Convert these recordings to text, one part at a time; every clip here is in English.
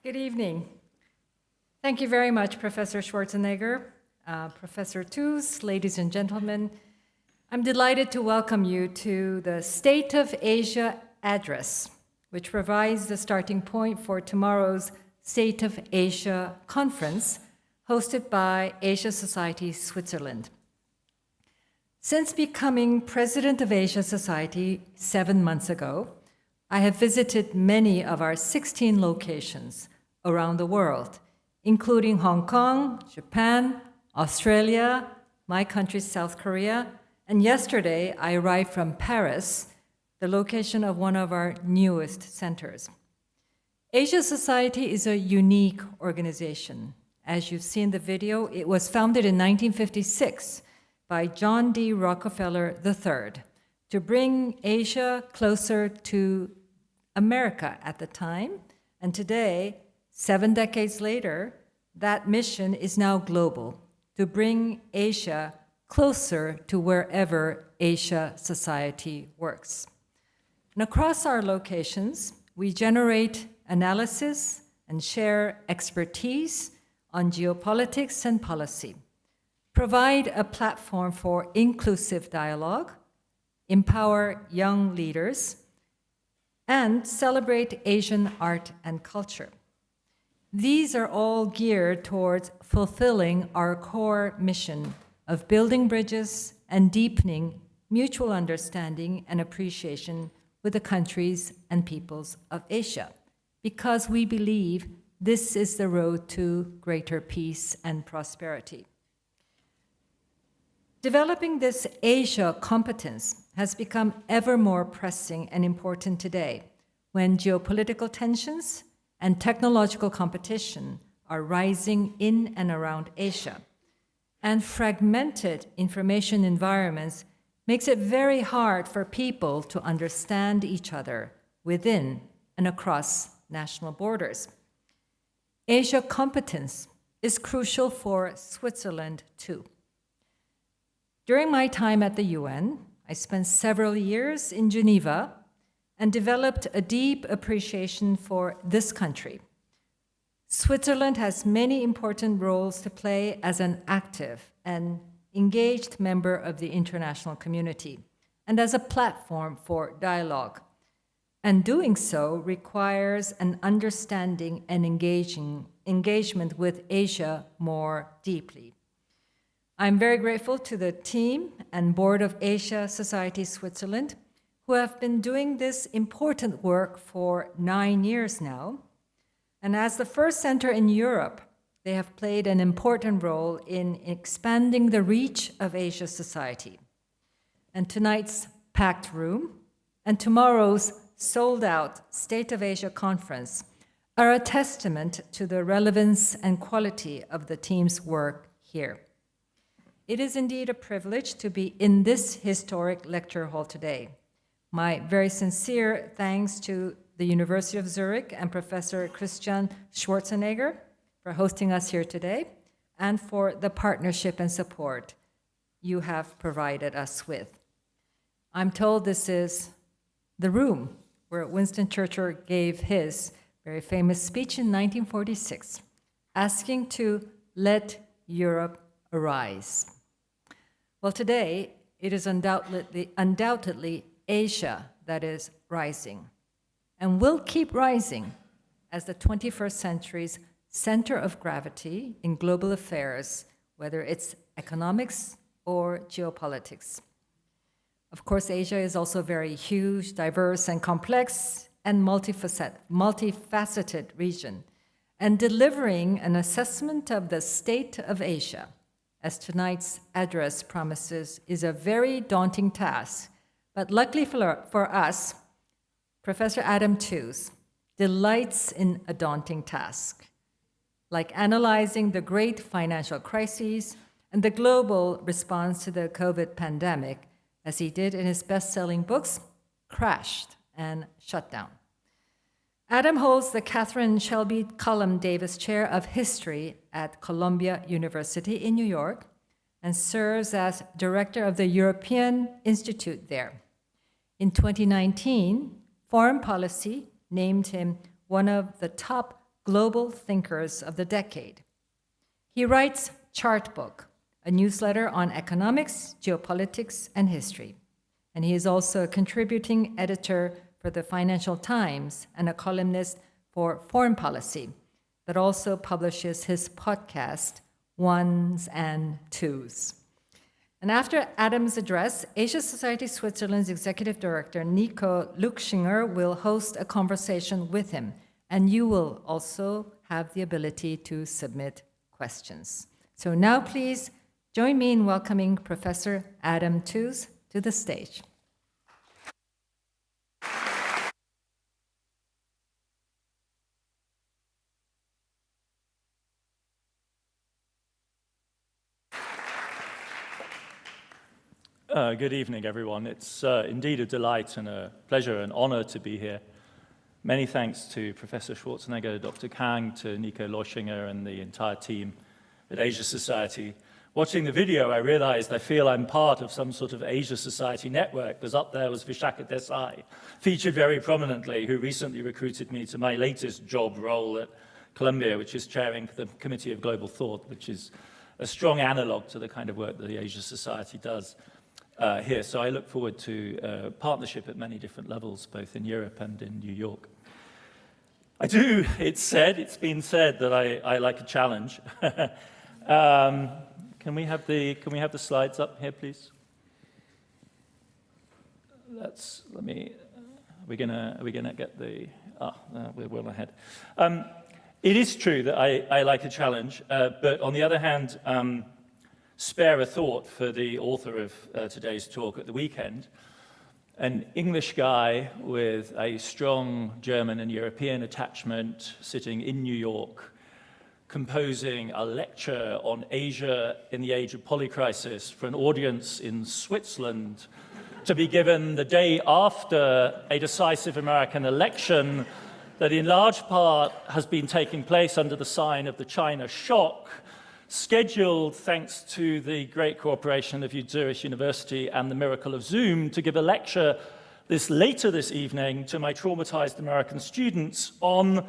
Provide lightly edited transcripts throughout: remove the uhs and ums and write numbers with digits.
Good evening. Thank you very much, Professor Schwarzenegger, Professor Tooze, ladies and gentlemen. I'm delighted to welcome you to the State of Asia Address, which provides the starting point for tomorrow's State of Asia Conference, hosted by Asia Society Switzerland. Since becoming president of Asia Society 7 months ago, I have visited many of our 16 locations around the world, including Hong Kong, Japan, Australia, my country, South Korea, and yesterday I arrived from Paris, the location of one of our newest centers. Asia Society is a unique organization. As you've seen the video, it was founded in 1956 by John D. Rockefeller III to bring Asia closer to America at the time, and today, 7 decades later, that mission is now global, to bring Asia closer to wherever Asia Society works. And across our locations, we generate analysis and share expertise on geopolitics and policy, provide a platform for inclusive dialogue, empower young leaders, and celebrate Asian art and culture. These are all geared towards fulfilling our core mission of building bridges and deepening mutual understanding and appreciation with the countries and peoples of Asia, because we believe this is the road to greater peace and prosperity. Developing this Asia competence has become ever more pressing and important today when geopolitical tensions and technological competition are rising in and around Asia. And fragmented information environments makes it very hard for people to understand each other within and across national borders. Asia competence is crucial for Switzerland too. During my time at the UN, I spent several years in Geneva and developed a deep appreciation for this country. Switzerland has many important roles to play as an active and engaged member of the international community and as a platform for dialogue. And doing so requires an understanding and engagement with Asia more deeply. I'm very grateful to the team and board of Asia Society Switzerland, who have been doing this important work for 9 years now. And as the first center in Europe, they have played an important role in expanding the reach of Asia Society. And tonight's packed room and tomorrow's sold-out State of Asia conference are a testament to the relevance and quality of the team's work here. It is indeed a privilege to be in this historic lecture hall today. My very sincere thanks to the University of Zurich and Professor Christian Schwarzenegger for hosting us here today and for the partnership and support you have provided us with. I'm told this is the room where Winston Churchill gave his very famous speech in 1946, asking to let Europe arise. Well, today, it is undoubtedly Asia that is rising and will keep rising as the 21st century's center of gravity in global affairs, whether it's economics or geopolitics. Of course, Asia is also very huge, diverse, and complex, and multifaceted region. And delivering an assessment of the state of Asia, as tonight's address promises, is a very daunting task. But luckily for us, Professor Adam Tooze delights in a daunting task, like analyzing the great financial crises and the global response to the COVID pandemic, as he did in his best-selling books, Crashed and Shut Down. Adam holds the Catherine Shelby Cullum Davis Chair of History at Columbia University in New York and serves as director of the European Institute there. In 2019, Foreign Policy named him one of the top global thinkers of the decade. He writes Chartbook, a newsletter on economics, geopolitics, and history. And he is also a contributing editor for the Financial Times and a columnist for Foreign Policy that also publishes his podcast, Ones and Tooze. And after Adam's address, Asia Society Switzerland's executive director, Nico Luxinger, will host a conversation with him. And you will also have the ability to submit questions. So now please join me in welcoming Professor Adam Tooze to the stage. Good evening, everyone. It's indeed a delight and a pleasure and honor to be here. Many thanks to Professor Schwarzenegger, Dr. Kang, to Nico Loschinger and the entire team at Asia Society. Watching the video, I realized I feel I'm part of some sort of Asia Society network, because up there was Vishaka Desai, featured very prominently, who recently recruited me to my latest job role at Columbia, which is chairing the Committee of Global Thought, which is a strong analog to the kind of work that the Asia Society does here. So I look forward to partnership at many different levels, both in Europe and in New York. It's been said that I like a challenge. Can we have the slides up here, please? We're gonna get the, we're well ahead. It is true that I like a challenge, but on the other hand, spare a thought for the author of today's talk at the weekend, an English guy with a strong German and European attachment sitting in New York, composing a lecture on Asia in the age of polycrisis for an audience in Switzerland to be given the day after a decisive American election that in large part has been taking place under the sign of the China shock, scheduled, thanks to the great cooperation of Zurich University and the miracle of Zoom, to give a lecture later this evening to my traumatized American students on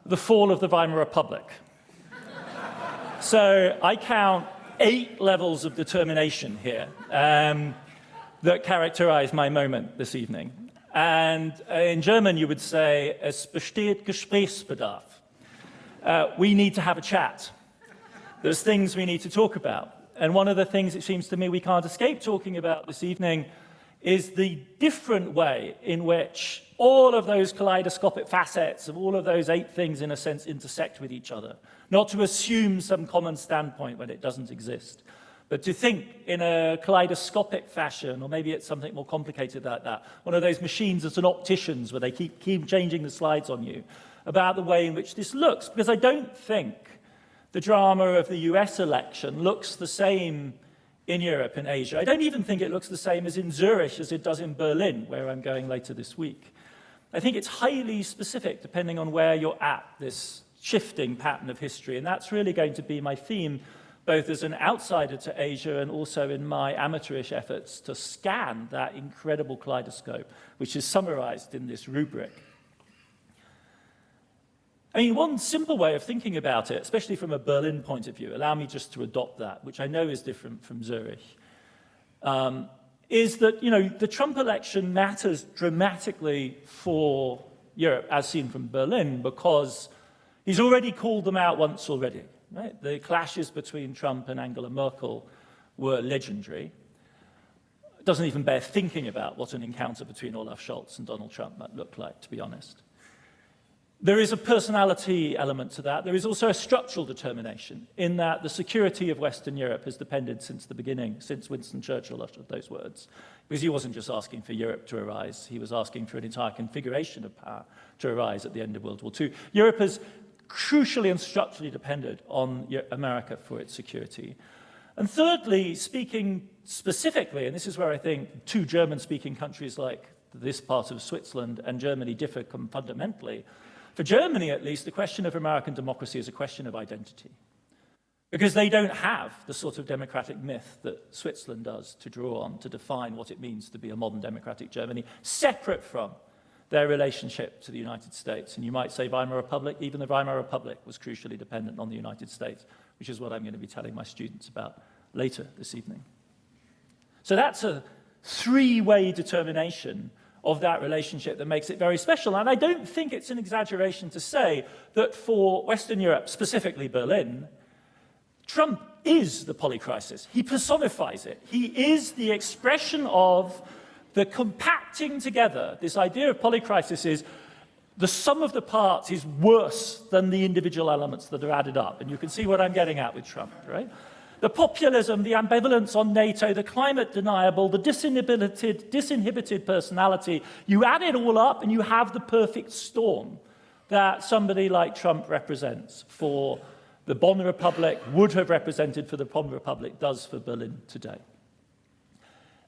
the fall of the Weimar Republic. So I count 8 levels of determination here that characterize my moment this evening. And in German, you would say, es besteht Gesprächsbedarf. We need to have a chat. There's things we need to talk about. And one of the things it seems to me we can't escape talking about this evening is the different way in which all of those kaleidoscopic facets of all of those 8 things, in a sense, intersect with each other. Not to assume some common standpoint when it doesn't exist, but to think in a kaleidoscopic fashion, or maybe it's something more complicated like that. One of those machines as an opticians where they keep changing the slides on you about the way in which this looks. Because I don't think the drama of the US election looks the same in Europe and Asia. I don't even think it looks the same as in Zurich as it does in Berlin, where I'm going later this week. I think it's highly specific depending on where you're at, this shifting pattern of history. And that's really going to be my theme, both as an outsider to Asia and also in my amateurish efforts to scan that incredible kaleidoscope, which is summarized in this rubric. I mean, one simple way of thinking about it, especially from a Berlin point of view, allow me just to adopt that, which I know is different from Zurich, is that, the Trump election matters dramatically for Europe, as seen from Berlin, because he's already called them out once already, right? The clashes between Trump and Angela Merkel were legendary. It doesn't even bear thinking about what an encounter between Olaf Scholz and Donald Trump might look like, to be honest. There is a personality element to that. There is also a structural determination in that the security of Western Europe has depended since the beginning, since Winston Churchill uttered those words. Because he wasn't just asking for Europe to arise, he was asking for an entire configuration of power to arise at the end of World War II. Europe has crucially and structurally depended on America for its security. And thirdly, speaking specifically, and this is where I think 2 German-speaking countries like this part of Switzerland and Germany differ fundamentally. For Germany, at least, the question of American democracy is a question of identity. Because they don't have the sort of democratic myth that Switzerland does to draw on to define what it means to be a modern democratic Germany, separate from their relationship to the United States. And you might say Weimar Republic, even the Weimar Republic was crucially dependent on the United States, which is what I'm going to be telling my students about later this evening. So that's a three-way determination of that relationship that makes it very special. And I don't think it's an exaggeration to say that for Western Europe, specifically Berlin, Trump is the polycrisis. He personifies it. He is the expression of the compacting together. This idea of polycrisis is the sum of the parts is worse than the individual elements that are added up. And you can see what I'm getting at with Trump, right? The populism, the ambivalence on NATO, the climate deniable, the disinhibited personality, you add it all up and you have the perfect storm that somebody like Trump represents for the Bonn Republic, would have represented for the Bonn Republic, does for Berlin today.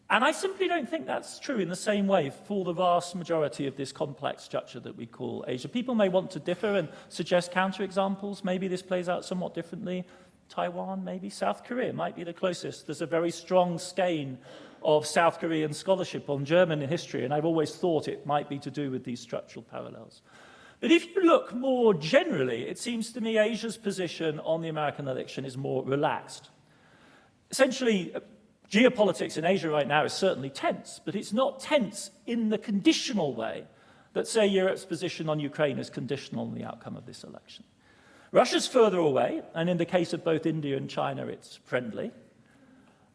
And I simply don't think that's true in the same way for the vast majority of this complex structure that we call Asia. People may want to differ and suggest counterexamples. Maybe this plays out somewhat differently. Taiwan, maybe South Korea might be the closest. There's a very strong skein of South Korean scholarship on German history, and I've always thought it might be to do with these structural parallels. But if you look more generally, it seems to me Asia's position on the American election is more relaxed. Essentially, geopolitics in Asia right now is certainly tense, but it's not tense in the conditional way that, say, Europe's position on Ukraine is conditional on the outcome of this election. Russia's further away, and in the case of both India and China, it's friendly.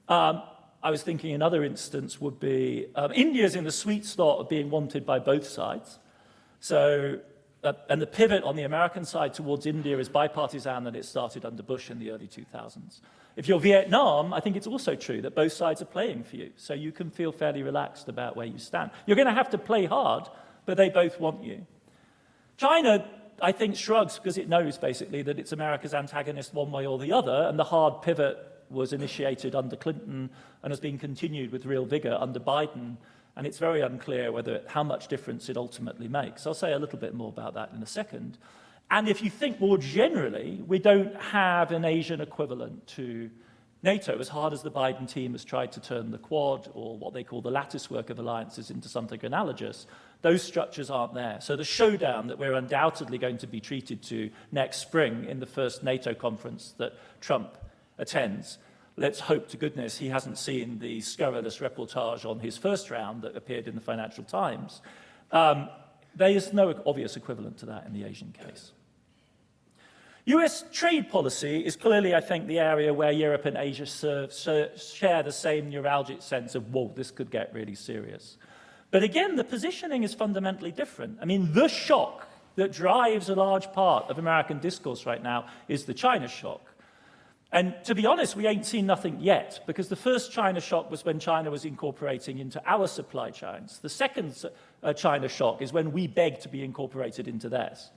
I was thinking another instance would be India's in the sweet spot of being wanted by both sides. So, and the pivot on the American side towards India is bipartisan, and it started under Bush in the early 2000s. If you're Vietnam, I think it's also true that both sides are playing for you, so you can feel fairly relaxed about where you stand. You're going to have to play hard, but they both want you. China, I think, shrugs because it knows, basically, that it's America's antagonist one way or the other, and the hard pivot was initiated under Clinton and has been continued with real vigor under Biden, and it's very unclear how much difference it ultimately makes. I'll say a little bit more about that in a second. And if you think more generally, we don't have an Asian equivalent to NATO, as hard as the Biden team has tried to turn the Quad, or what they call the lattice work of alliances, into something analogous. Those structures aren't there. So the showdown that we're undoubtedly going to be treated to next spring in the first NATO conference that Trump attends, let's hope to goodness he hasn't seen the scurrilous reportage on his first round that appeared in the Financial Times. There is no obvious equivalent to that in the Asian case. US trade policy is clearly, I think, the area where Europe and Asia share the same neuralgic sense of, whoa, this could get really serious. But again, the positioning is fundamentally different. I mean, the shock that drives a large part of American discourse right now is the China shock. And to be honest, we ain't seen nothing yet, because the first China shock was when China was incorporating into our supply chains. The second China shock is when we begged to be incorporated into theirs.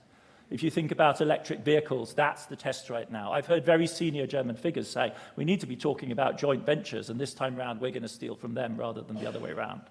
If you think about electric vehicles, that's the test right now. I've heard very senior German figures say, we need to be talking about joint ventures, and this time round we're going to steal from them rather than the other way around.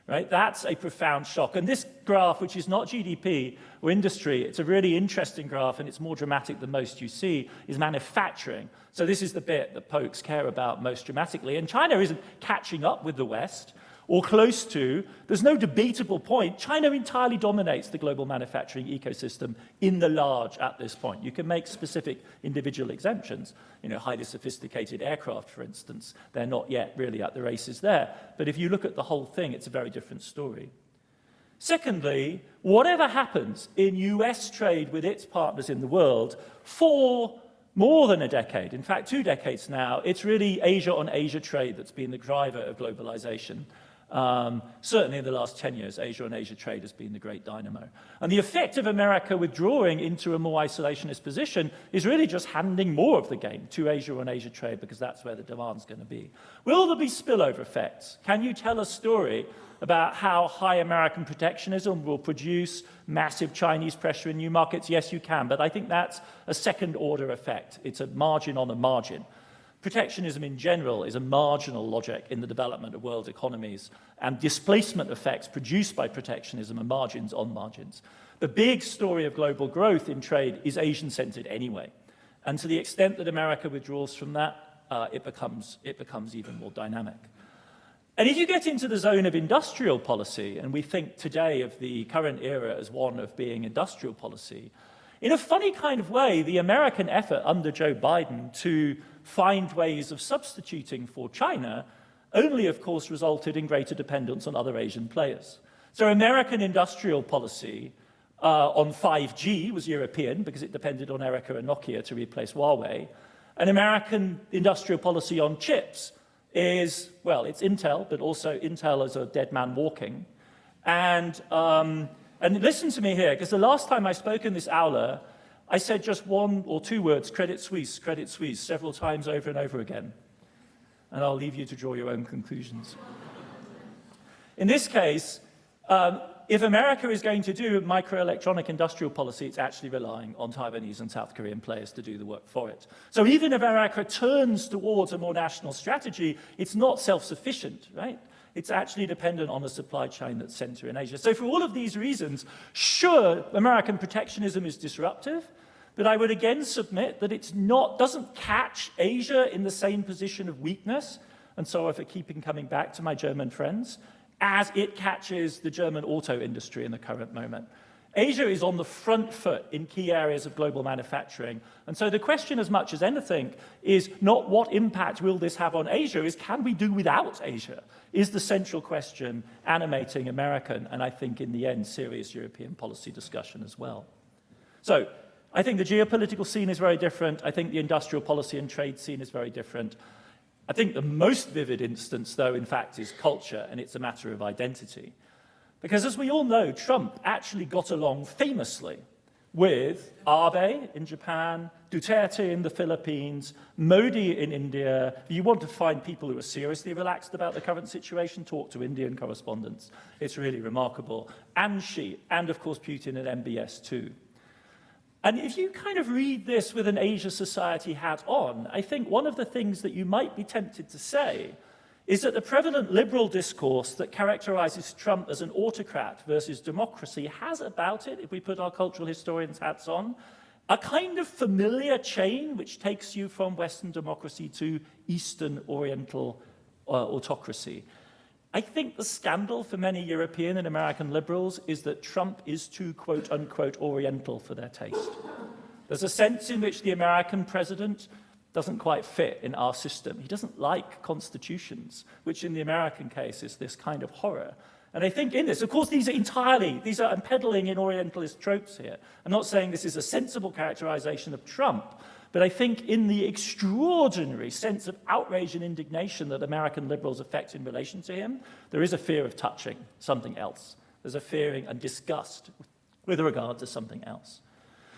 Right? That's a profound shock. And this graph, which is not GDP or industry, it's a really interesting graph, and it's more dramatic than most you see, is manufacturing. So this is the bit that folks care about most dramatically. And China isn't catching up with the West, or close to. There's no debatable point. China entirely dominates the global manufacturing ecosystem in the large at this point. You can make specific individual exemptions. You know, highly sophisticated aircraft, for instance, they're not yet really at the races there. But if you look at the whole thing, it's a very different story. Secondly, whatever happens in US trade with its partners in the world, for more than a decade, in fact 2 decades now, it's really Asia on Asia trade that's been the driver of globalization. Certainly in the last 10 years, Asia on Asia trade has been the great dynamo. And the effect of America withdrawing into a more isolationist position is really just handing more of the game to Asia on Asia trade, because that's where the demand's going to be. Will there be spillover effects? Can you tell a story about how high American protectionism will produce massive Chinese pressure in new markets? Yes, you can, but I think that's a second-order effect. It's a margin on a margin. Protectionism in general is a marginal logic in the development of world economies, and displacement effects produced by protectionism are margins on margins. The big story of global growth in trade is Asian-centered anyway, and to the extent that America withdraws from that, it becomes even more dynamic. And if you get into the zone of industrial policy, and we think today of the current era as one of being industrial policy, in a funny kind of way, the American effort under Joe Biden to find ways of substituting for China only, of course, resulted in greater dependence on other Asian players. So American industrial policy on 5G was European because it depended on Erica and Nokia to replace Huawei. And American industrial policy on chips is, well, it's Intel, but also Intel is a dead man walking. And listen to me here, because the last time I spoke in this aula, I said just one or two words, Credit Suisse, several times over and over again. And I'll leave you to draw your own conclusions. In this case, if America is going to do microelectronic industrial policy, it's actually relying on Taiwanese and South Korean players to do the work for it. So even if America turns towards a more national strategy, it's not self-sufficient, right? It's actually dependent on a supply chain that's centered in Asia. So for all of these reasons, sure, American protectionism is disruptive, but I would again submit that it's doesn't catch Asia in the same position of weakness, and so if I keep coming back to my German friends, as it catches the German auto industry in the current moment. Asia is on the front foot in key areas of global manufacturing. And so the question, as much as anything, is not what impact will this have on Asia, is can we do without Asia, is the central question animating American, and I think in the end, serious European policy discussion as well. So I think the geopolitical scene is very different. I think the industrial policy and trade scene is very different. I think the most vivid instance, though, in fact, is culture, and it's a matter of identity. Because as we all know, Trump actually got along famously with Abe in Japan, Duterte in the Philippines, Modi in India. If you want to find people who are seriously relaxed about the current situation, talk to Indian correspondents. It's really remarkable. And Xi, and of course Putin at MBS too. And if you kind of read this with an Asia society hat on, I think one of the things that you might be tempted to say is that the prevalent liberal discourse that characterizes Trump as an autocrat versus democracy has about it, if we put our cultural historians' hats on, a kind of familiar chain which takes you from Western democracy to Eastern Oriental autocracy. I think the scandal for many European and American liberals is that Trump is too, quote unquote, Oriental for their taste. There's a sense in which the American president doesn't quite fit in our system. He doesn't like constitutions, which in the American case is this kind of horror. And I think in this, of course, I'm peddling in Orientalist tropes here. I'm not saying this is a sensible characterization of Trump, but I think in the extraordinary sense of outrage and indignation that American liberals affect in relation to him, there is a fear of touching something else. There's a fearing and disgust with regard to something else.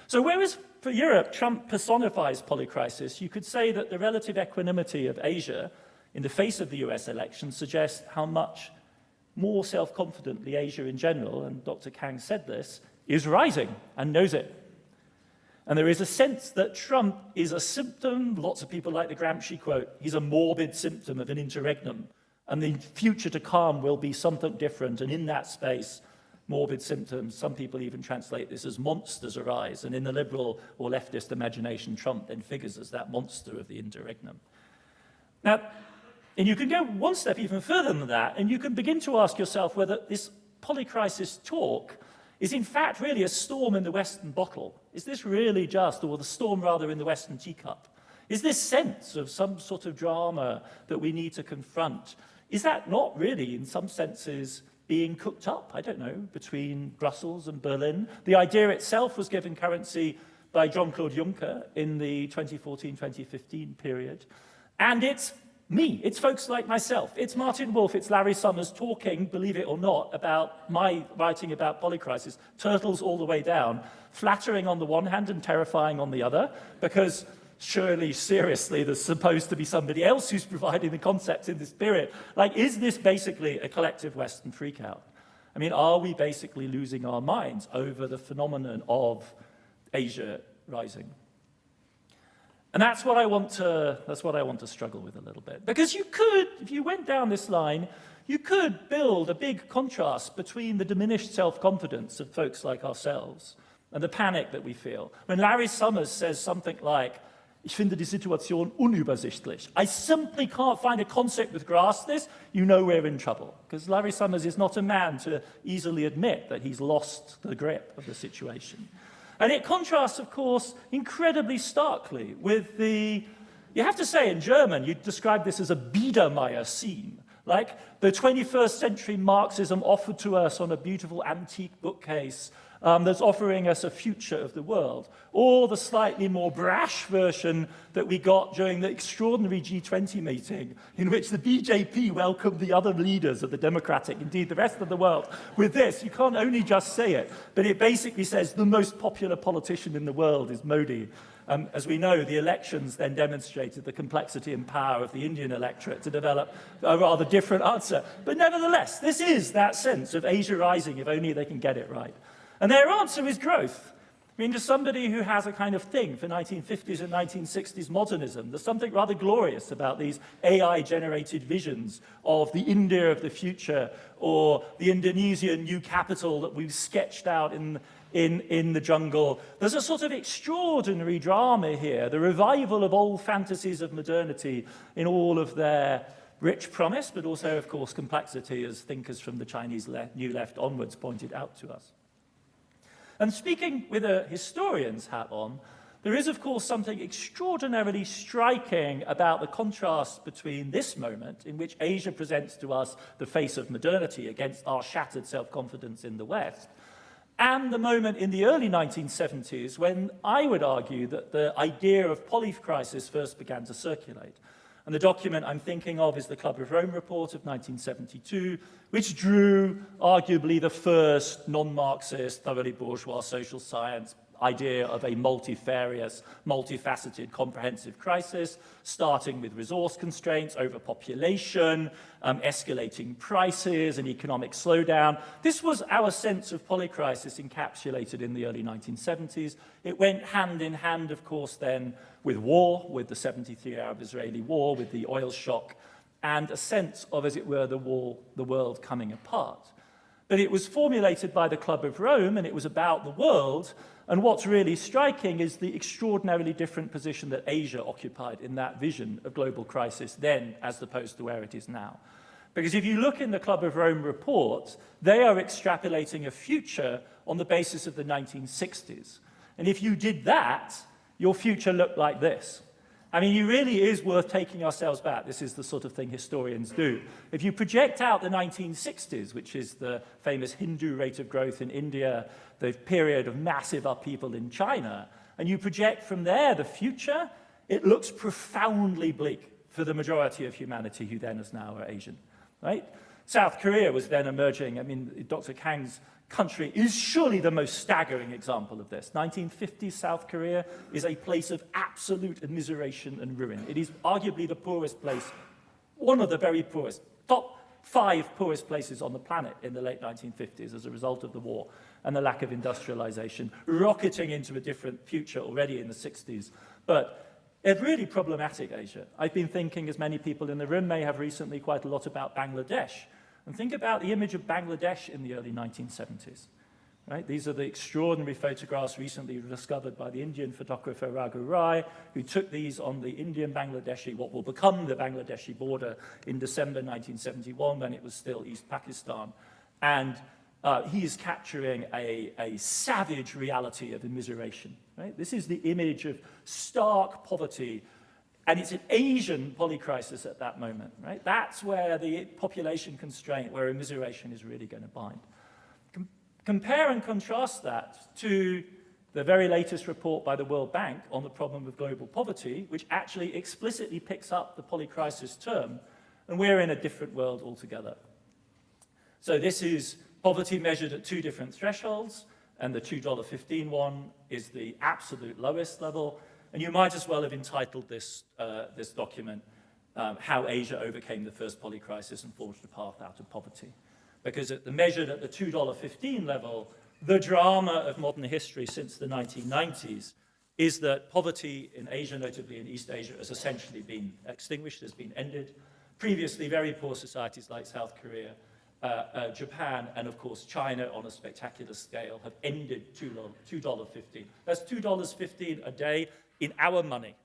So whereas for Europe, Trump personifies polycrisis, you could say that the relative equanimity of Asia in the face of the US election suggests how much more self-confidently Asia in general, and Dr. Kang said this, is rising and knows it. And there is a sense that Trump is a symptom, lots of people like the Gramsci quote, he's a morbid symptom of an interregnum, and the future to come will be something different, and in that space, morbid symptoms, some people even translate this as monsters arise, and in the liberal or leftist imagination, Trump then figures as that monster of the interregnum. Now, and you can go one step even further than that, and you can begin to ask yourself whether this polycrisis talk is in fact really a storm in the Western bottle. Is this really just, or the storm rather in the Western teacup? Is this sense of some sort of drama that we need to confront, is that not really, in some senses, being cooked up, I don't know, between Brussels and Berlin? The idea itself was given currency by Jean-Claude Juncker in the 2014-2015 period. And it's me, it's folks like myself, it's Martin Wolf, it's Larry Summers talking, believe it or not, about my writing about polycrisis, turtles all the way down, flattering on the one hand and terrifying on the other, because surely, seriously, there's supposed to be somebody else who's providing the concepts in this period. Like, is this basically a collective Western freakout? I mean, are we basically losing our minds over the phenomenon of Asia rising? And that's what I want to struggle with a little bit. Because you could, if you went down this line, you could build a big contrast between the diminished self-confidence of folks like ourselves and the panic that we feel. When Larry Summers says something like, Ich finde die Situation unübersichtlich. I simply can't find a concept that grasps this. You know we're in trouble. Because Larry Summers is not a man to easily admit that he's lost the grip of the situation. And it contrasts, of course, incredibly starkly with you have to say in German, you describe this as a Biedermeier scene. Like the 21st century Marxism offered to us on a beautiful antique bookcase that's offering us a future of the world, or the slightly more brash version that we got during the extraordinary G20 meeting, in which the BJP welcomed the other leaders of the democratic, indeed the rest of the world, with this. You can't only just say it, but it basically says the most popular politician in the world is Modi. As we know, the elections then demonstrated the complexity and power of the Indian electorate to develop a rather different answer. But nevertheless, this is that sense of Asia rising, if only they can get it right. And their answer is growth. I mean, to somebody who has a kind of thing for 1950s and 1960s modernism, there's something rather glorious about these AI-generated visions of the India of the future, or the Indonesian new capital that we've sketched out in the jungle. There's a sort of extraordinary drama here, the revival of old fantasies of modernity in all of their rich promise, but also, of course, complexity, as thinkers from the Chinese New Left onwards pointed out to us. And speaking with a historian's hat on, there is, of course, something extraordinarily striking about the contrast between this moment, in which Asia presents to us the face of modernity against our shattered self-confidence in the West, and the moment in the early 1970s when I would argue that the idea of polycrisis first began to circulate. And the document I'm thinking of is the Club of Rome report of 1972, which drew arguably the first non-Marxist, thoroughly bourgeois social science idea of a multifarious, multifaceted, comprehensive crisis, starting with resource constraints, overpopulation, escalating prices, and economic slowdown. This was our sense of polycrisis encapsulated in the early 1970s. It went hand in hand, of course, then with war, with the 73 Arab-Israeli war, with the oil shock, and a sense of, as it were, the world coming apart. But it was formulated by the Club of Rome, and it was about the world. And what's really striking is the extraordinarily different position that Asia occupied in that vision of global crisis then, as opposed to where it is now. Because if you look in the Club of Rome report, they are extrapolating a future on the basis of the 1960s. And if you did that, your future looked like this. I mean, it really is worth taking ourselves back. This is the sort of thing historians do. If you project out the 1960s, which is the famous Hindu rate of growth in India, the period of massive upheaval in China, and you project from there the future, it looks profoundly bleak for the majority of humanity who then as now are Asian, right? South Korea was then emerging. I mean, Dr. Kang's country is surely the most staggering example of this. 1950s South Korea is a place of absolute immiseration and ruin. It is arguably the poorest place, one of the very poorest, top 5 poorest places on the planet in the late 1950s as a result of the war and the lack of industrialization, rocketing into a different future already in the 60s. But a really problematic Asia. I've been thinking, as many people in the room may have recently, quite a lot about Bangladesh. And think about the image of Bangladesh in the early 1970s. Right? These are the extraordinary photographs recently discovered by the Indian photographer Raghu Rai, who took these on the Indian-Bangladeshi, what will become the Bangladeshi border, in December 1971, when it was still East Pakistan. And he is capturing a savage reality of immiseration. Right? This is the image of stark poverty. And it's an Asian polycrisis at that moment, right? That's where the population constraint, where immiseration is really going to bind. Compare and contrast that to the very latest report by the World Bank on the problem of global poverty, which actually explicitly picks up the polycrisis term, and we're in a different world altogether. So this is poverty measured at 2 different thresholds, and the $2.15 one is the absolute lowest level. And you might as well have entitled this document, How Asia Overcame the First Polycrisis and Forged a Path Out of Poverty. Because measured at the $2.15 level, the drama of modern history since the 1990s is that poverty in Asia, notably in East Asia, has essentially been extinguished, has been ended. Previously, very poor societies like South Korea, Japan, and of course China on a spectacular scale have ended $2.15. That's $2.15 a day in our money.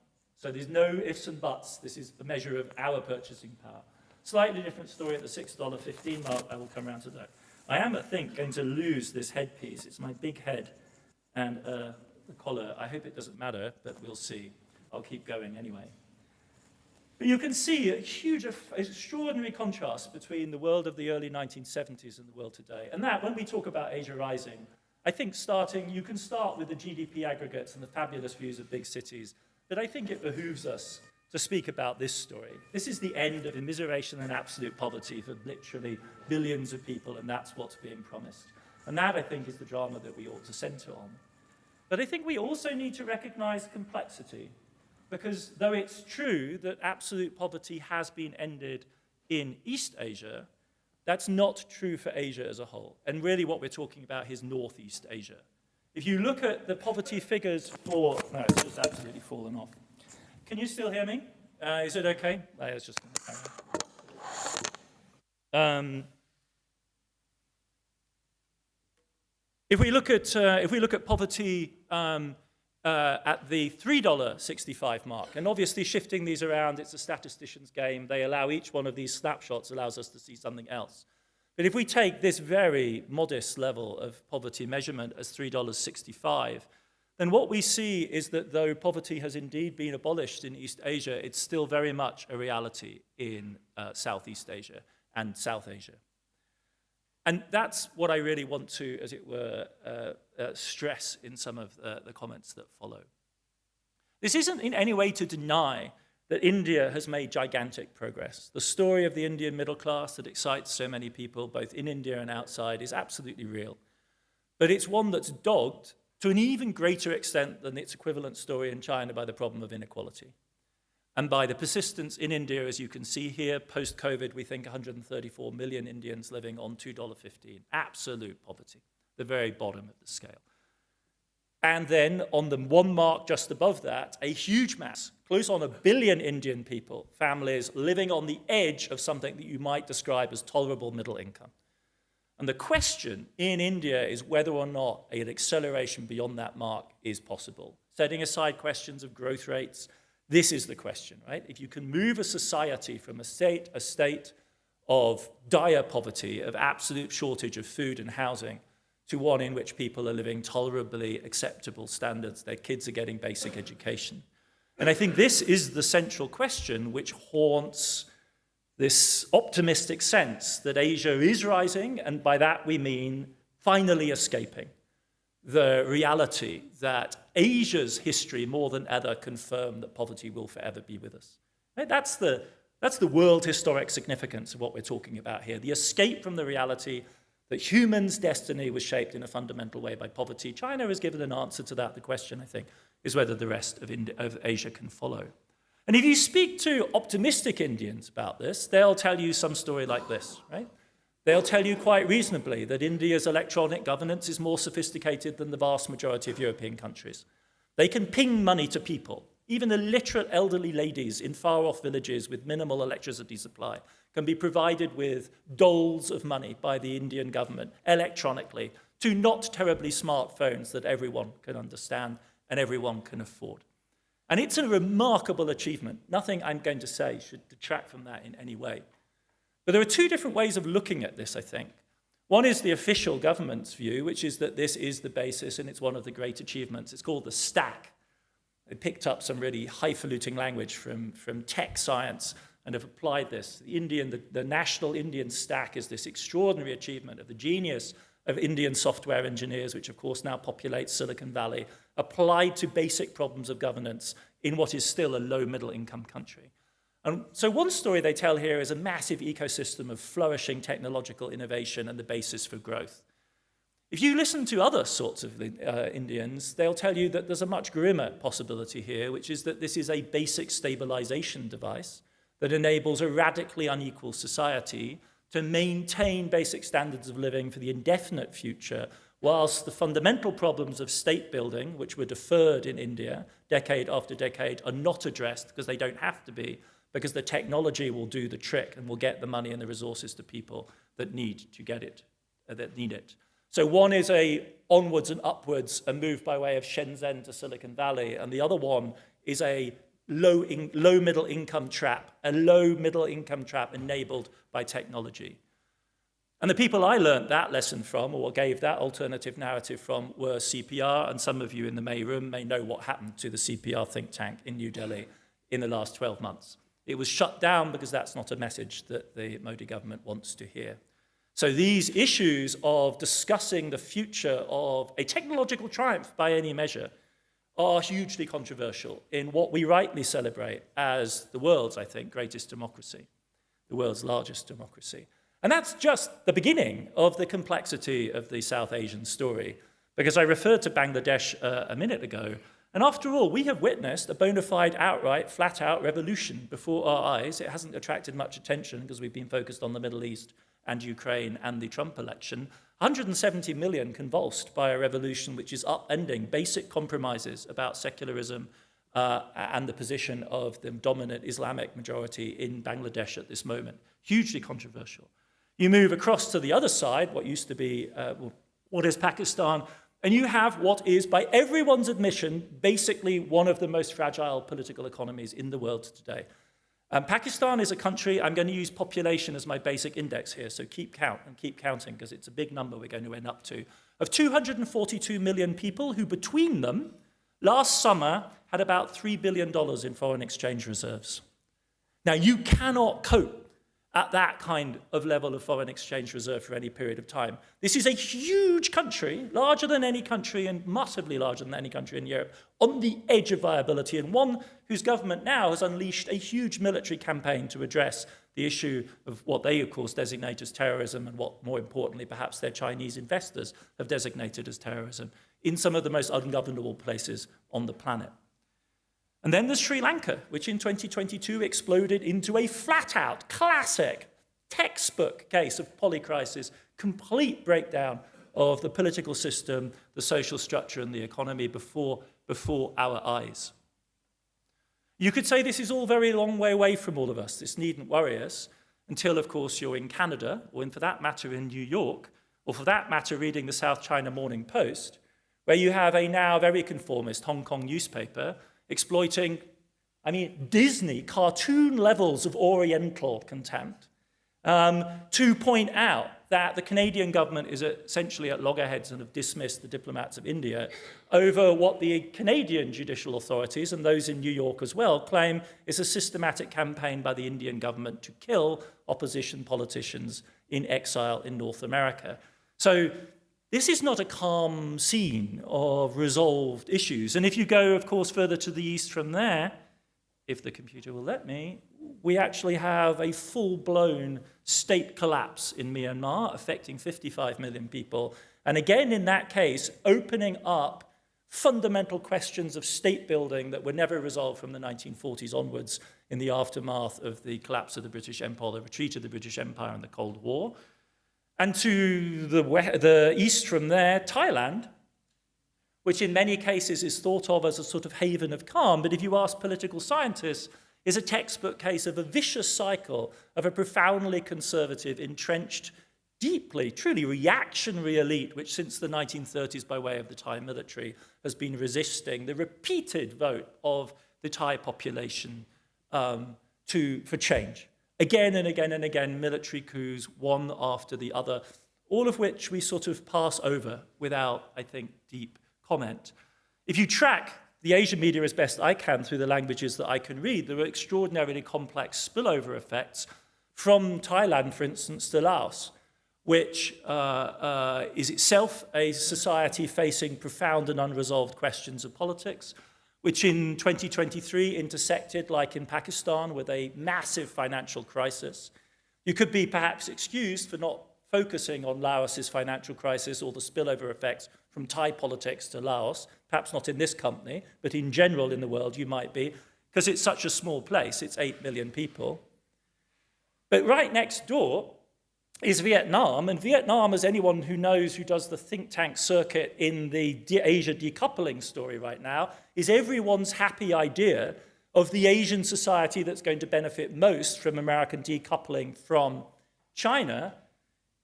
So there's no ifs and buts. This is a measure of our purchasing power. Slightly different story at the $6.15 mark. I will come around to that. I am, I think, going to lose this headpiece. It's my big head and the collar. I hope it doesn't matter, but we'll see. I'll keep going anyway. But you can see a huge, extraordinary contrast between the world of the early 1970s and the world today. And that, when we talk about Asia rising, I think you can start with the GDP aggregates and the fabulous views of big cities, but I think it behooves us to speak about this story. This is the end of immiseration and absolute poverty for literally billions of people, and that's what's being promised. And that, I think, is the drama that we ought to center on. But I think we also need to recognize complexity, because though it's true that absolute poverty has been ended in East Asia, that's not true for Asia as a whole. And really what we're talking about is Northeast Asia. If you look at the poverty figures for... No, it's just absolutely fallen off. Can you still hear me? Is it okay? It's just... If we look at poverty at the $3.65 mark, and obviously shifting these around, it's a statistician's game. They allow each one of these snapshots allows us to see something else. But if we take this very modest level of poverty measurement as $3.65, then what we see is that though poverty has indeed been abolished in East Asia, it's still very much a reality in Southeast Asia and South Asia. And that's what I really want to, as it were, stress in some of the comments that follow. This isn't in any way to deny that India has made gigantic progress. The story of the Indian middle class that excites so many people, both in India and outside, is absolutely real. But it's one that's dogged to an even greater extent than its equivalent story in China by the problem of inequality. And by the persistence in India, as you can see here, post-COVID, we think 134 million Indians living on $2.15. Absolute poverty, the very bottom of the scale. And then on the one mark just above that, a huge mass, close on 1 billion Indian people, families living on the edge of something that you might describe as tolerable middle income. And the question in India is whether or not an acceleration beyond that mark is possible. Setting aside questions of growth rates, this is the question, right? If you can move a society from a state of dire poverty, of absolute shortage of food and housing, to one in which people are living tolerably acceptable standards, their kids are getting basic education. And I think this is the central question which haunts this optimistic sense that Asia is rising, and by that we mean finally escaping the reality that Asia's history more than ever confirmed that poverty will forever be with us. Right? That's the world historic significance of what we're talking about here, the escape from the reality that humans' destiny was shaped in a fundamental way by poverty. China has given an answer to that. The question, I think, is whether the rest of Asia can follow. And if you speak to optimistic Indians about this, they'll tell you some story like this, right? They'll tell you quite reasonably that India's electronic governance is more sophisticated than the vast majority of European countries. They can ping money to people. Even illiterate elderly ladies in far-off villages with minimal electricity supply can be provided with doles of money by the Indian government electronically to not terribly smart phones that everyone can understand and everyone can afford. And it's a remarkable achievement. Nothing I'm going to say should detract from that in any way. But there are two different ways of looking at this, I think. One is the official government's view, which is that this is the basis and it's one of the great achievements. It's called the stack. They picked up some really highfalutin language from tech science and have applied this. The national Indian stack is this extraordinary achievement of the genius of Indian software engineers, which of course now populates Silicon Valley, applied to basic problems of governance in what is still a low middle income country. And so one story they tell here is a massive ecosystem of flourishing technological innovation and the basis for growth. If you listen to other sorts of Indians, they'll tell you that there's a much grimmer possibility here, which is that this is a basic stabilization device that enables a radically unequal society to maintain basic standards of living for the indefinite future, whilst the fundamental problems of state building, which were deferred in India decade after decade, are not addressed because they don't have to be, because the technology will do the trick and will get the money and the resources to people that need to get it, that need it. So one is a onwards and upwards, a move by way of Shenzhen to Silicon Valley, and the other one is a low middle income trap, a low middle income trap enabled by technology. And the people I learned that lesson from, or gave that alternative narrative from, were CPR, and some of you in the May room may know what happened to the CPR think tank in New Delhi in the last 12 months. It was shut down because that's not a message that the Modi government wants to hear. So these issues of discussing the future of a technological triumph by any measure are hugely controversial in what we rightly celebrate as the world's, I think, greatest democracy, the world's largest democracy. And that's just the beginning of the complexity of the South Asian story, because I referred to Bangladesh a minute ago, and after all, we have witnessed a bona fide, outright, flat-out revolution before our eyes. It hasn't attracted much attention because we've been focused on the Middle East and Ukraine and the Trump election. 170 million convulsed by a revolution which is upending basic compromises about secularism and the position of the dominant Islamic majority in Bangladesh at this moment. Hugely controversial. You move across to the other side, what used to be, what is Pakistan, and you have what is, by everyone's admission, basically one of the most fragile political economies in the world today. Pakistan is a country, I'm going to use population as my basic index here, so keep count and keep counting because it's a big number we're going to end up to, of 242 million people who between them last summer had about $3 billion in foreign exchange reserves. Now you cannot cope at that kind of level of foreign exchange reserve for any period of time. This is a huge country, larger than any country and massively larger than any country in Europe, on the edge of viability, and one whose government now has unleashed a huge military campaign to address the issue of what they, of course, designate as terrorism and what, more importantly, perhaps their Chinese investors have designated as terrorism in some of the most ungovernable places on the planet. And then there's Sri Lanka, which in 2022 exploded into a flat-out, classic, textbook case of polycrisis, complete breakdown of the political system, the social structure, and the economy before our eyes. You could say this is all very long way away from all of us. This needn't worry us until, of course, you're in Canada, or for that matter in New York, or for that matter reading the South China Morning Post, where you have a now very conformist Hong Kong newspaper exploiting, Disney cartoon levels of Oriental contempt to point out that the Canadian government is essentially at loggerheads and have dismissed the diplomats of India over what the Canadian judicial authorities and those in New York as well claim is a systematic campaign by the Indian government to kill opposition politicians in exile in North America. So this is not a calm scene of resolved issues. And if you go, of course, further to the east from there, if the computer will let me, we actually have a full-blown state collapse in Myanmar, affecting 55 million people. And again, in that case, opening up fundamental questions of state building that were never resolved from the 1940s onwards in the aftermath of the collapse of the British Empire, the retreat of the British Empire and the Cold War. And to the east from there, Thailand, which in many cases is thought of as a sort of haven of calm, but if you ask political scientists, is a textbook case of a vicious cycle of a profoundly conservative, entrenched, deeply, truly reactionary elite, which since the 1930s, by way of the Thai military, has been resisting the repeated vote of the Thai population for change. Again and again and again, military coups, one after the other, all of which we sort of pass over without, I think, deep comment. If you track the Asian media as best I can through the languages that I can read, there are extraordinarily complex spillover effects from Thailand, for instance, to Laos, which is itself a society facing profound and unresolved questions of politics, which in 2023 intersected, like in Pakistan, with a massive financial crisis. You could be perhaps excused for not focusing on Laos's financial crisis or the spillover effects from Thai politics to Laos, perhaps not in this company, but in general in the world you might be, because it's such a small place, it's 8 million people. But right next door is Vietnam, and Vietnam, as anyone who knows who does the think tank circuit in the Asia decoupling story right now, is everyone's happy idea of the Asian society that's going to benefit most from American decoupling from China,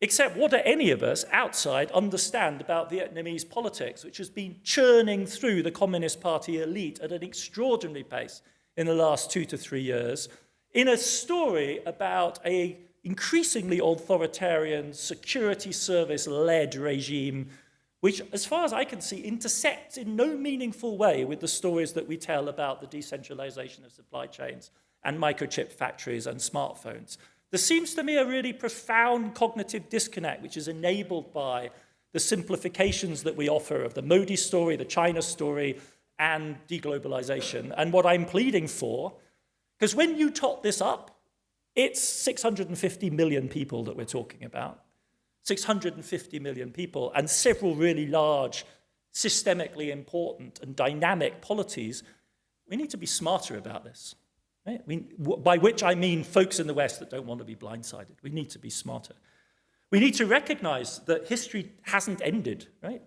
except what do any of us outside understand about Vietnamese politics, which has been churning through the Communist Party elite at an extraordinary pace in the last 2 to 3 years in a story about an increasingly authoritarian security service-led regime, which, as far as I can see, intersects in no meaningful way with the stories that we tell about the decentralization of supply chains and microchip factories and smartphones. There seems to me a really profound cognitive disconnect, which is enabled by the simplifications that we offer of the Modi story, the China story, and deglobalization. And what I'm pleading for, because when you tot this up, it's 650 million people that we're talking about. 650 million people, and several really large, systemically important and dynamic polities. We need to be smarter about this. Right? By which I mean folks in the West that don't want to be blindsided. We need to be smarter. We need to recognize that history hasn't ended, right?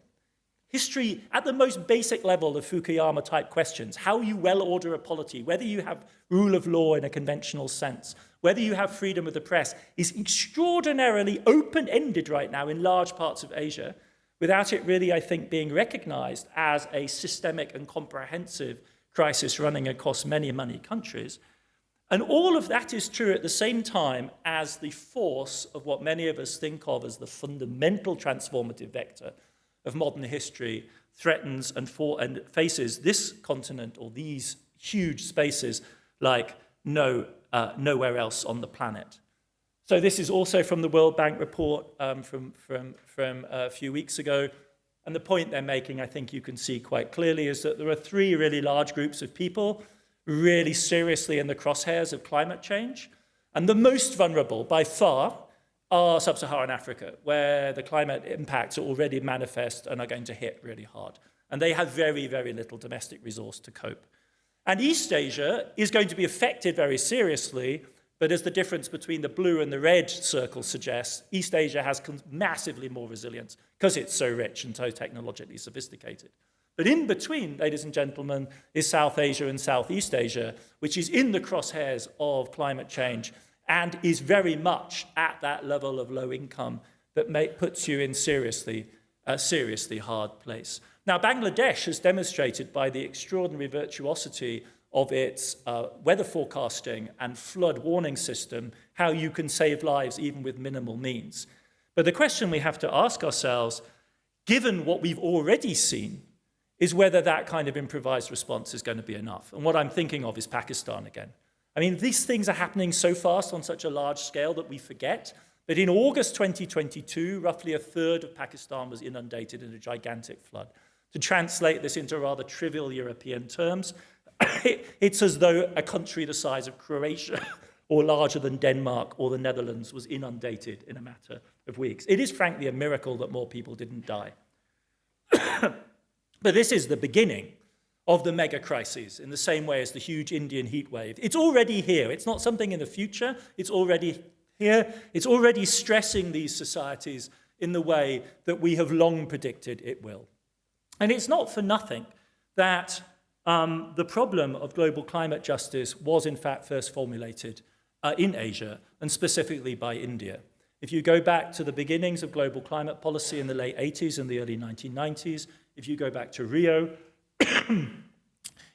History, at the most basic level of Fukuyama-type questions, how you well order a polity, whether you have rule of law in a conventional sense, whether you have freedom of the press, is extraordinarily open-ended right now in large parts of Asia, without it really, I think, being recognized as a systemic and comprehensive crisis running across many, many countries. And all of that is true at the same time as the force of what many of us think of as the fundamental transformative vector of modern history threatens and faces this continent or these huge spaces like nowhere else on the planet. So this is also from the World Bank report from a few weeks ago. And the point they're making, I think you can see quite clearly, is that there are 3 really large groups of people really seriously in the crosshairs of climate change. And the most vulnerable, by far, are sub-Saharan Africa, where the climate impacts are already manifest and are going to hit really hard. And they have very, very little domestic resource to cope. And East Asia is going to be affected very seriously, but as the difference between the blue and the red circle suggests, East Asia has massively more resilience because it's so rich and so technologically sophisticated. But in between, ladies and gentlemen, is South Asia and Southeast Asia, which is in the crosshairs of climate change and is very much at that level of low income that puts you in a seriously hard place. Now, Bangladesh has demonstrated by the extraordinary virtuosity of its weather forecasting and flood warning system how you can save lives even with minimal means. But the question we have to ask ourselves, given what we've already seen, is whether that kind of improvised response is going to be enough. And what I'm thinking of is Pakistan again. I mean, these things are happening so fast on such a large scale that we forget. But in August 2022, roughly a third of Pakistan was inundated in a gigantic flood. To translate this into rather trivial European terms, it's as though a country the size of Croatia or larger than Denmark or the Netherlands was inundated in a matter of weeks. It is frankly a miracle that more people didn't die. But this is the beginning of the mega crises in the same way as the huge Indian heat wave. It's already here. It's not something in the future. It's already here. It's already stressing these societies in the way that we have long predicted it will. And it's not for nothing that the problem of global climate justice was in fact first formulated in Asia, and specifically by India. If you go back to the beginnings of global climate policy in the late 80s and the early 1990s, if you go back to Rio,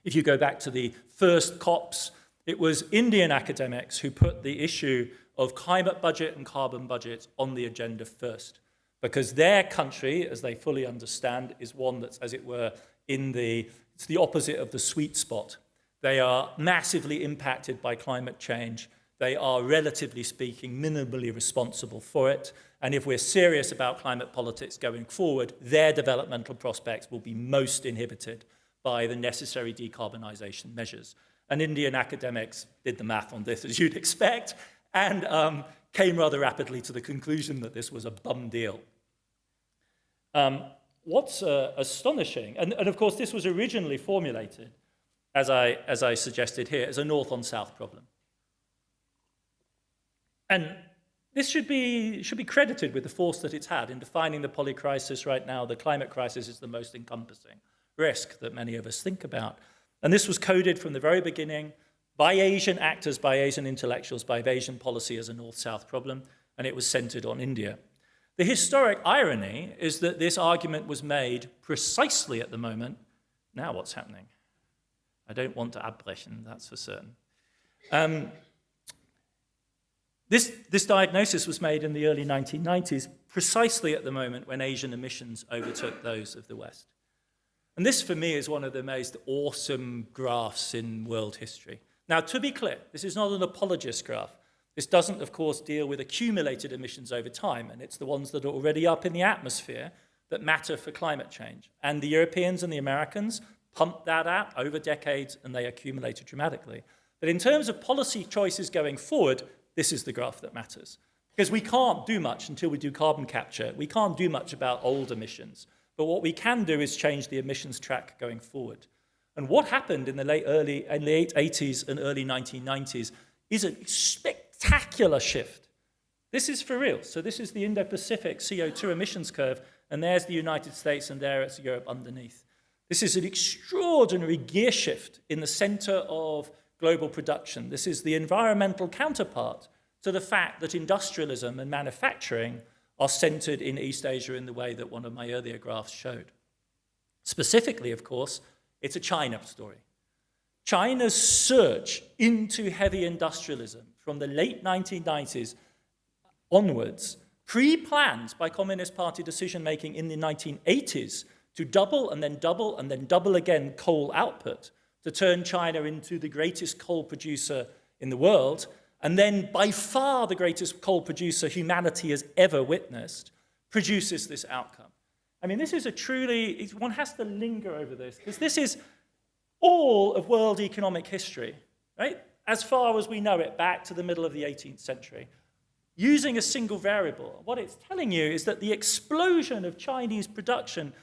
if you go back to the first COPs, it was Indian academics who put the issue of climate budget and carbon budget on the agenda first, because their country, as they fully understand, is one that's, as it were, it's the opposite of the sweet spot. They are massively impacted by climate change. They are, relatively speaking, minimally responsible for it. And if we're serious about climate politics going forward, their developmental prospects will be most inhibited by the necessary decarbonization measures. And Indian academics did the math on this, as you'd expect, and came rather rapidly to the conclusion that this was a bum deal. What's astonishing, and of course this was originally formulated, as I suggested here, as a north on south problem. And this should be credited with the force that it's had in defining the polycrisis right now. The climate crisis is the most encompassing risk that many of us think about. And this was coded from the very beginning by Asian actors, by Asian intellectuals, by Asian policy as a north-south problem, and it was centered on India. The historic irony is that this argument was made precisely at the moment. Now what's happening? I don't want to abbrechen, that's for certain. This diagnosis was made in the early 1990s, precisely at the moment when Asian emissions overtook those of the West. And this, for me, is one of the most awesome graphs in world history. Now, to be clear, this is not an apologist graph. This doesn't, of course, deal with accumulated emissions over time, and it's the ones that are already up in the atmosphere that matter for climate change. And the Europeans and the Americans pumped that out over decades, and they accumulated dramatically. But in terms of policy choices going forward, this is the graph that matters. Because we can't do much until we do carbon capture. We can't do much about old emissions. But what we can do is change the emissions track going forward. And what happened in the late 80s and early 1990s is a spectacular shift. This is for real. So this is the Indo-Pacific CO2 emissions curve, and there's the United States, and there it's Europe underneath. This is an extraordinary gear shift in the center of global production. This is the environmental counterpart to the fact that industrialism and manufacturing are centered in East Asia in the way that one of my earlier graphs showed. Specifically, of course, it's a China story. China's surge into heavy industrialism from the late 1990s onwards, pre-planned by Communist Party decision-making in the 1980s to double and then double and then double again coal output to turn China into the greatest coal producer in the world, and then by far the greatest coal producer humanity has ever witnessed, produces this outcome. I mean, this is a truly, one has to linger over this, because this is all of world economic history, right? As far as we know it, back to the middle of the 18th century. Using a single variable, what it's telling you is that the explosion of Chinese production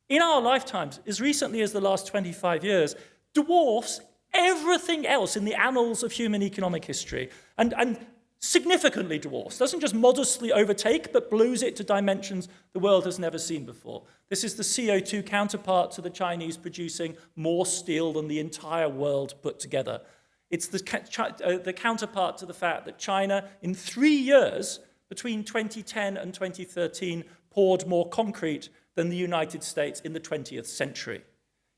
in our lifetimes, as recently as the last 25 years, dwarfs everything else in the annals of human economic history, and significantly dwarfs, doesn't just modestly overtake, but blows it to dimensions the world has never seen before. This is the CO2 counterpart to the Chinese producing more steel than the entire world put together. It's the counterpart to the fact that China, in 3 years, between 2010 and 2013, poured more concrete than the United States in the 20th century.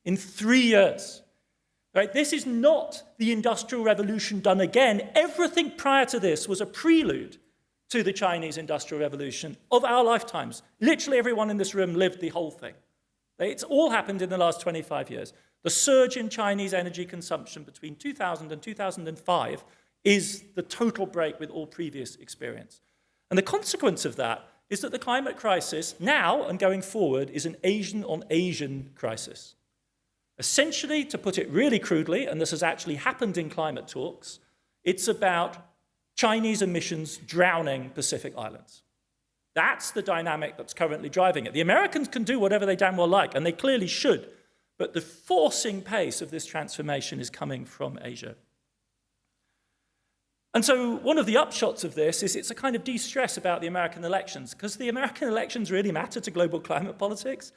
In 3 years. Right? This is not the Industrial Revolution done again. Everything prior to this was a prelude to the Chinese Industrial Revolution of our lifetimes. Literally everyone in this room lived the whole thing. It's all happened in the last 25 years. The surge in Chinese energy consumption between 2000 and 2005 is the total break with all previous experience. And the consequence of that is that the climate crisis now and going forward is an Asian-on-Asian crisis. Essentially, to put it really crudely, and this has actually happened in climate talks, it's about Chinese emissions drowning Pacific Islands. That's the dynamic that's currently driving it. The Americans can do whatever they damn well like, and they clearly should, but the forcing pace of this transformation is coming from Asia. And so one of the upshots of this is it's a kind of de-stress about the American elections, because the American elections really matter to global climate politics.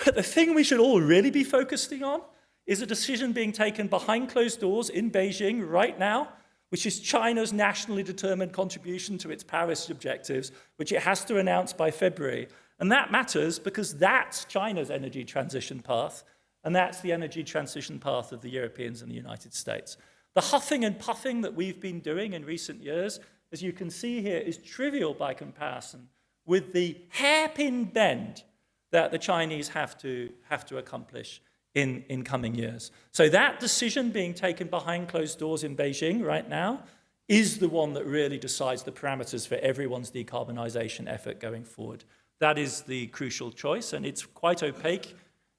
But the thing we should all really be focusing on is a decision being taken behind closed doors in Beijing right now, which is China's nationally determined contribution to its Paris objectives, which it has to announce by February. And that matters because that's China's energy transition path, and that's the energy transition path of the Europeans and the United States. The huffing and puffing that we've been doing in recent years, as you can see here, is trivial by comparison with the hairpin bend that the Chinese have to accomplish in coming years. So that decision being taken behind closed doors in Beijing right now is the one that really decides the parameters for everyone's decarbonization effort going forward. That is the crucial choice, and it's quite opaque.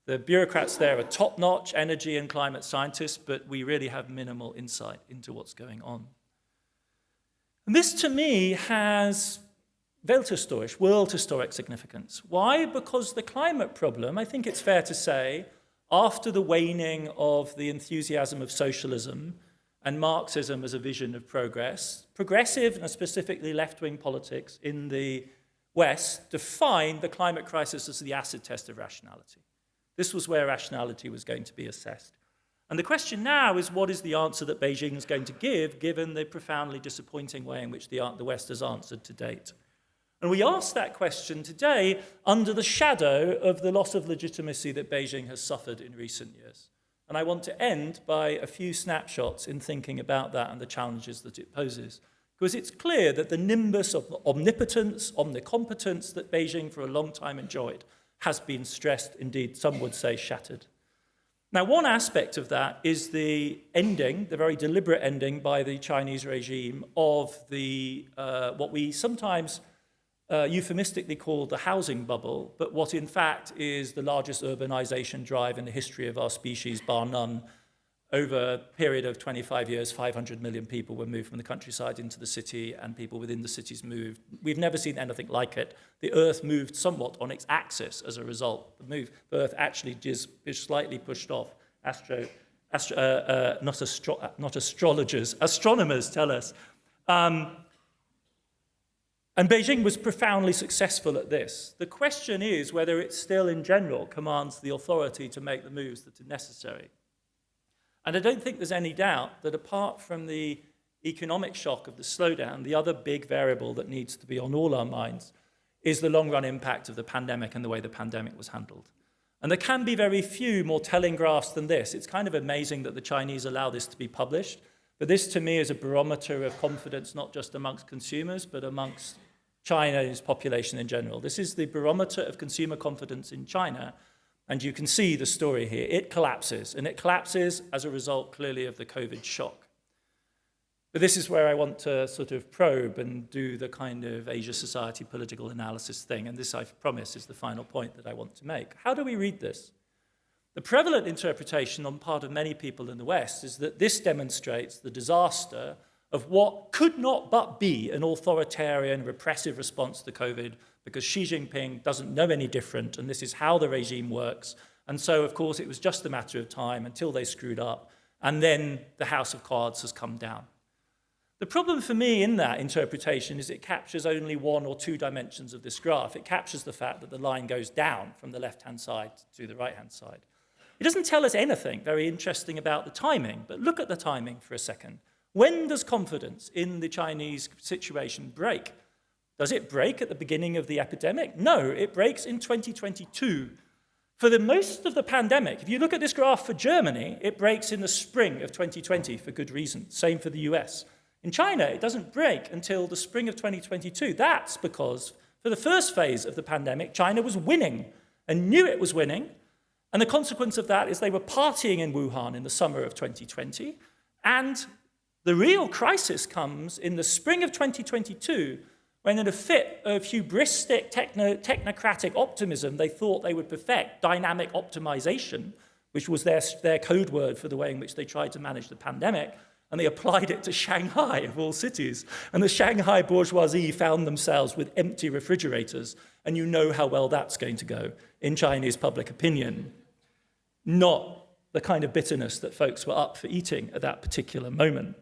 The bureaucrats there are top-notch energy and climate scientists, but we really have minimal insight into what's going on. And this, to me, has Welthistorisch, world historic significance. Why? Because the climate problem, I think it's fair to say, after the waning of the enthusiasm of socialism and Marxism as a vision of progress, progressive and specifically left-wing politics in the West defined the climate crisis as the acid test of rationality. This was where rationality was going to be assessed. And the question now is, what is the answer that Beijing is going to give, given the profoundly disappointing way in which the West has answered to date? And we ask that question today under the shadow of the loss of legitimacy that Beijing has suffered in recent years. And I want to end by a few snapshots in thinking about that and the challenges that it poses. Because it's clear that the nimbus of omnipotence, omnicompetence that Beijing for a long time enjoyed has been stressed, indeed, some would say shattered. Now, one aspect of that is the ending, the very deliberate ending by the Chinese regime of the what we sometimes euphemistically call the housing bubble, but what in fact is the largest urbanization drive in the history of our species, bar none. Over a period of 25 years, 500 million people were moved from the countryside into the city, and people within the cities moved. We've never seen anything like it. The Earth moved somewhat on its axis as a result. The Earth actually is slightly pushed off. Not astrologers, astronomers tell us. And Beijing was profoundly successful at this. The question is whether it still, in general, commands the authority to make the moves that are necessary. And I don't think there's any doubt that apart from the economic shock of the slowdown, the other big variable that needs to be on all our minds is the long-run impact of the pandemic and the way the pandemic was handled. And there can be very few more telling graphs than this. It's kind of amazing that the Chinese allow this to be published, but this to me is a barometer of confidence, not just amongst consumers, but amongst China's population in general. This is the barometer of consumer confidence in China. And you can see the story here. It collapses, and it collapses as a result, clearly, of the COVID shock. But this is where I want to sort of probe and do the kind of Asia society political analysis thing, and this, I promise, is the final point that I want to make. How do we read this? The prevalent interpretation on part of many people in the West is that this demonstrates the disaster of what could not but be an authoritarian, repressive response to COVID, because Xi Jinping doesn't know any different, and this is how the regime works. And so, of course, it was just a matter of time until they screwed up, and then the house of cards has come down. The problem for me in that interpretation is it captures only one or two dimensions of this graph. It captures the fact that the line goes down from the left-hand side to the right-hand side. It doesn't tell us anything very interesting about the timing, but look at the timing for a second. When does confidence in the Chinese situation break? Does it break at the beginning of the epidemic? No, it breaks in 2022. For the most of the pandemic, if you look at this graph for Germany, it breaks in the spring of 2020 for good reason. Same for the US. In China, it doesn't break until the spring of 2022. That's because for the first phase of the pandemic, China was winning and knew it was winning. And the consequence of that is they were partying in Wuhan in the summer of 2020. And the real crisis comes in the spring of 2022, when in a fit of hubristic technocratic optimism, they thought they would perfect dynamic optimization, which was their code word for the way in which they tried to manage the pandemic, and they applied it to Shanghai, of all cities. And the Shanghai bourgeoisie found themselves with empty refrigerators, and you know how well that's going to go in Chinese public opinion. Not the kind of bitterness that folks were up for eating at that particular moment.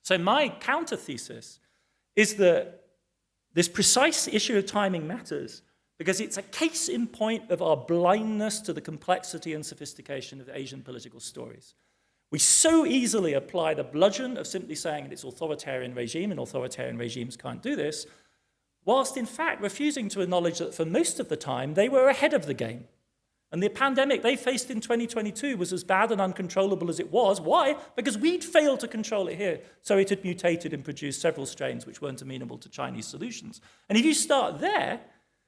So my counter-thesis is that this precise issue of timing matters because it's a case in point of our blindness to the complexity and sophistication of Asian political stories. We so easily apply the bludgeon of simply saying it's authoritarian regime and authoritarian regimes can't do this, whilst in fact refusing to acknowledge that for most of the time they were ahead of the game. And the pandemic they faced in 2022 was as bad and uncontrollable as it was. Why? Because we'd failed to control it here. So it had mutated and produced several strains which weren't amenable to Chinese solutions. And if you start there,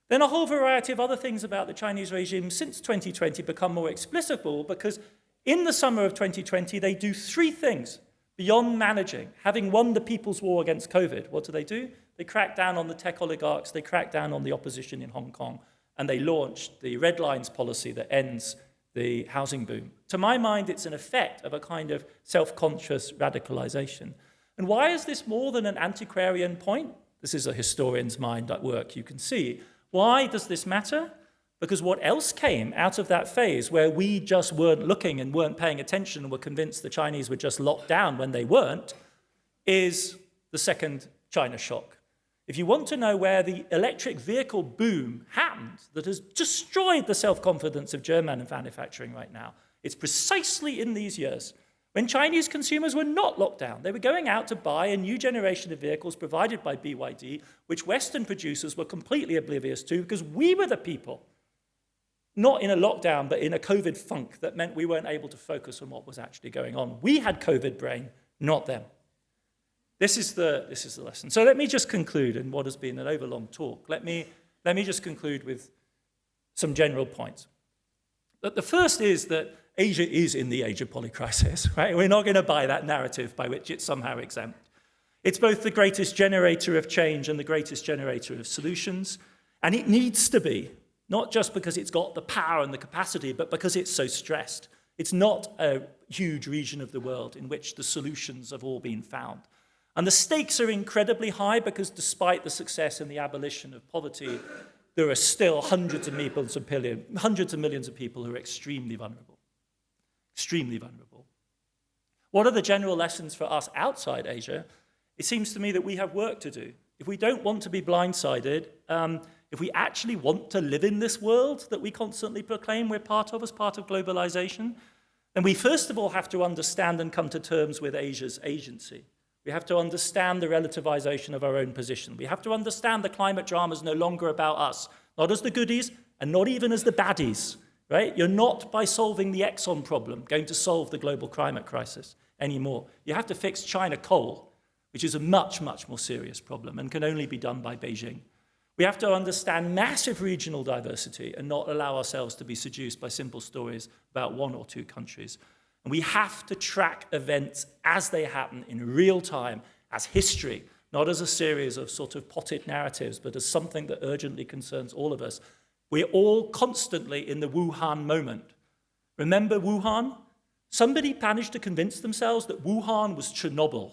then a whole variety of other things about the Chinese regime since 2020 become more explicable, because in the summer of 2020, they do three things beyond managing. Having won the people's war against COVID, what do? They crack down on the tech oligarchs, they crack down on the opposition in Hong Kong, and they launched the Red Lines policy that ends the housing boom. To my mind, it's an effect of a kind of self-conscious radicalization. And why is this more than an antiquarian point? This is a historian's mind at work, you can see. Why does this matter? Because what else came out of that phase where we just weren't looking and weren't paying attention and were convinced the Chinese were just locked down when they weren't, is the second China shock. If you want to know where the electric vehicle boom happened that has destroyed the self-confidence of German manufacturing right now, it's precisely in these years when Chinese consumers were not locked down. They were going out to buy a new generation of vehicles provided by BYD, which Western producers were completely oblivious to because we were the people not in a lockdown, but in a COVID funk that meant we weren't able to focus on what was actually going on. We had COVID brain, not them. This is the lesson. So let me just conclude in what has been an overlong talk. Let me just conclude with some general points. The first is that Asia is in the age of polycrisis, right? We're not going to buy that narrative by which it's somehow exempt. It's both the greatest generator of change and the greatest generator of solutions, and it needs to be, not just because it's got the power and the capacity, but because it's so stressed. It's not a huge region of the world in which the solutions have all been found. And the stakes are incredibly high because despite the success in the abolition of poverty, there are still hundreds of millions of people who are extremely vulnerable. Extremely vulnerable. What are the general lessons for us outside Asia? It seems to me that we have work to do. If we don't want to be blindsided, if we actually want to live in this world that we constantly proclaim we're part of as part of globalization, then we first of all have to understand and come to terms with Asia's agency. We have to understand the relativization of our own position. We have to understand the climate drama is no longer about us, not as the goodies and not even as the baddies, right? You're not, by solving the Exxon problem, going to solve the global climate crisis anymore. You have to fix China coal, which is a much, much more serious problem and can only be done by Beijing. We have to understand massive regional diversity and not allow ourselves to be seduced by simple stories about one or two countries. And we have to track events as they happen in real time, as history, not as a series of sort of potted narratives, but as something that urgently concerns all of us. We're all constantly in the Wuhan moment. Remember Wuhan? Somebody managed to convince themselves that Wuhan was Chernobyl.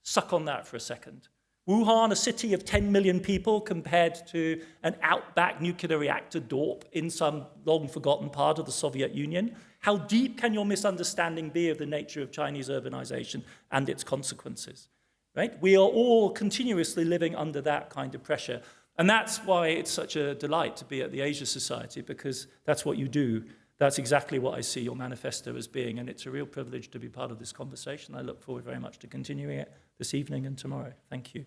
Suck on that for a second. Wuhan, a city of 10 million people compared to an outback nuclear reactor dorp in some long-forgotten part of the Soviet Union. How deep can your misunderstanding be of the nature of Chinese urbanization and its consequences? Right? We are all continuously living under that kind of pressure. And that's why it's such a delight to be at the Asia Society, because that's what you do. That's exactly what I see your manifesto as being, and it's a real privilege to be part of this conversation. I look forward very much to continuing it this evening and tomorrow. Thank you.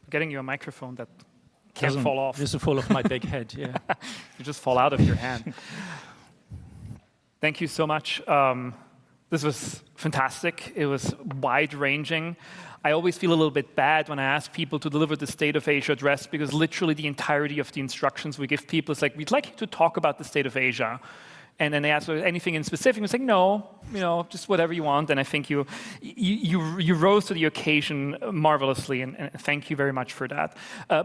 Getting you a microphone that can't fall off. Just fall off my big head, yeah. You just fall out of your hand. Thank you so much. This was fantastic. It was wide-ranging. I always feel a little bit bad when I ask people to deliver the State of Asia address, because literally the entirety of the instructions we give people is like, we'd like you to talk about the state of Asia. And then they ask anything in specific. We say, no, just whatever you want. And I think you rose to the occasion marvelously, and thank you very much for that.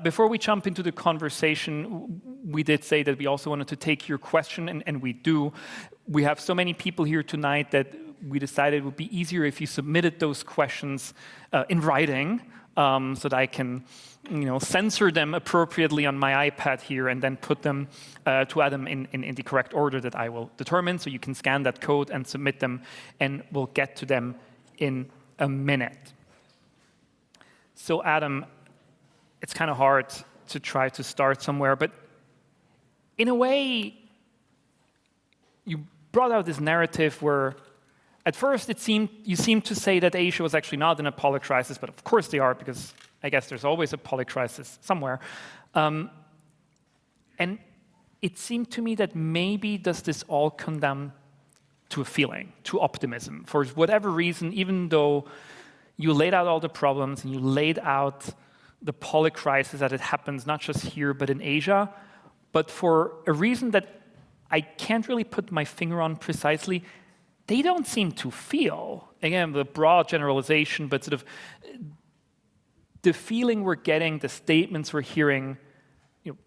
Before we jump into the conversation, we did say that we also wanted to take your question, and we do. We have so many people here tonight that we decided it would be easier if you submitted those questions in writing, so that I can censor them appropriately on my iPad here and then put them to Adam in the correct order that I will determine. So you can scan that code and submit them, and we'll get to them in a minute. So Adam, it's kind of hard to try to start somewhere, but in a way, you brought out this narrative where at first you seemed to say that Asia was actually not in a polycrisis, but of course they are, because I guess there's always a polycrisis somewhere. And it seemed to me that maybe does this all come down to a feeling, to optimism. For whatever reason, even though you laid out all the problems and you laid out the polycrisis that it happens not just here but in Asia, but for a reason that I can't really put my finger on precisely, they don't seem to feel, again, the broad generalization, but sort of the feeling we're getting, the statements we're hearing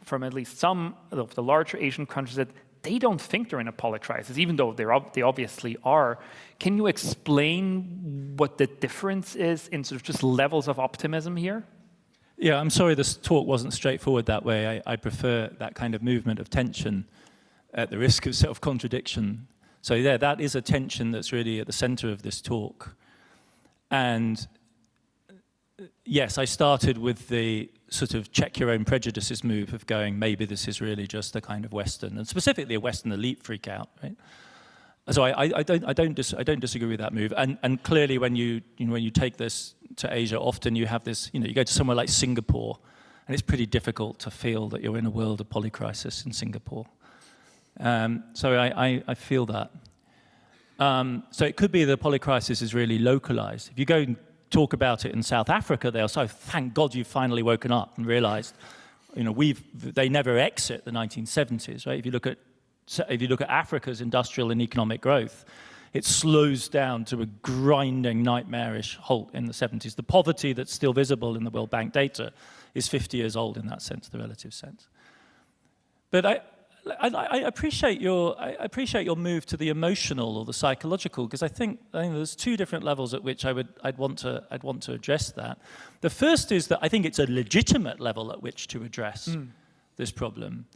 from at least some of the larger Asian countries, that they don't think they're in a polycrisis, even though they obviously are. Can you explain what the difference is in sort of just levels of optimism here? Yeah, I'm sorry this talk wasn't straightforward that way. I prefer that kind of movement of tension at the risk of self-contradiction. So yeah, that is a tension that's really at the center of this talk. And yes, I started with the sort of check your own prejudices move of going, maybe this is really just a kind of Western, and specifically a Western elite freak out, right? So I don't disagree with that move. And clearly when you take this to Asia, often you have this, you go to somewhere like Singapore, and it's pretty difficult to feel that you're in a world of polycrisis in Singapore. So I feel that. So it could be the polycrisis is really localized. If you go and talk about it in South Africa, they'll say, thank God you've finally woken up and realized, they never exit the 1970s, right? If you look at Africa's industrial and economic growth, it slows down to a grinding, nightmarish halt in the 70s. The poverty that's still visible in the World Bank data is 50 years old in that sense, the relative sense. But I appreciate your move to the emotional or the psychological, because I think there's two different levels at which I'd want to address that. The first is that I think it's a legitimate level at which to address this problem.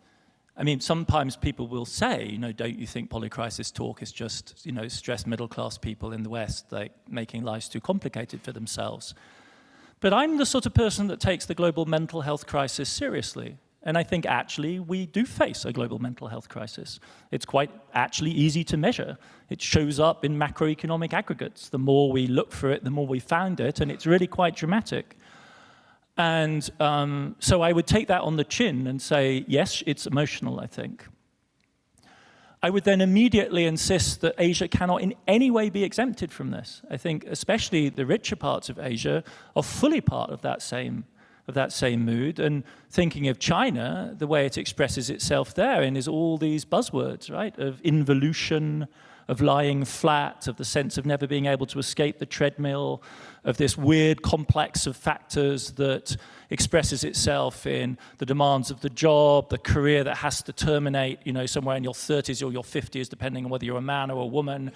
I mean, sometimes people will say, don't you think polycrisis talk is just, stressed middle-class people in the West, like making lives too complicated for themselves? But I'm the sort of person that takes the global mental health crisis seriously. And I think actually we do face a global mental health crisis. It's quite actually easy to measure. It shows up in macroeconomic aggregates. The more we look for it, the more we find it, and it's really quite dramatic. And so I would take that on the chin and say, yes, it's emotional, I think. I would then immediately insist that Asia cannot in any way be exempted from this. I think especially the richer parts of Asia are fully part of that same mood. And thinking of China, the way it expresses itself there and is all these buzzwords, right, of involution, of lying flat, of the sense of never being able to escape the treadmill, of this weird complex of factors that expresses itself in the demands of the job, the career that has to terminate, somewhere in your 30s or your 50s, depending on whether you're a man or a woman,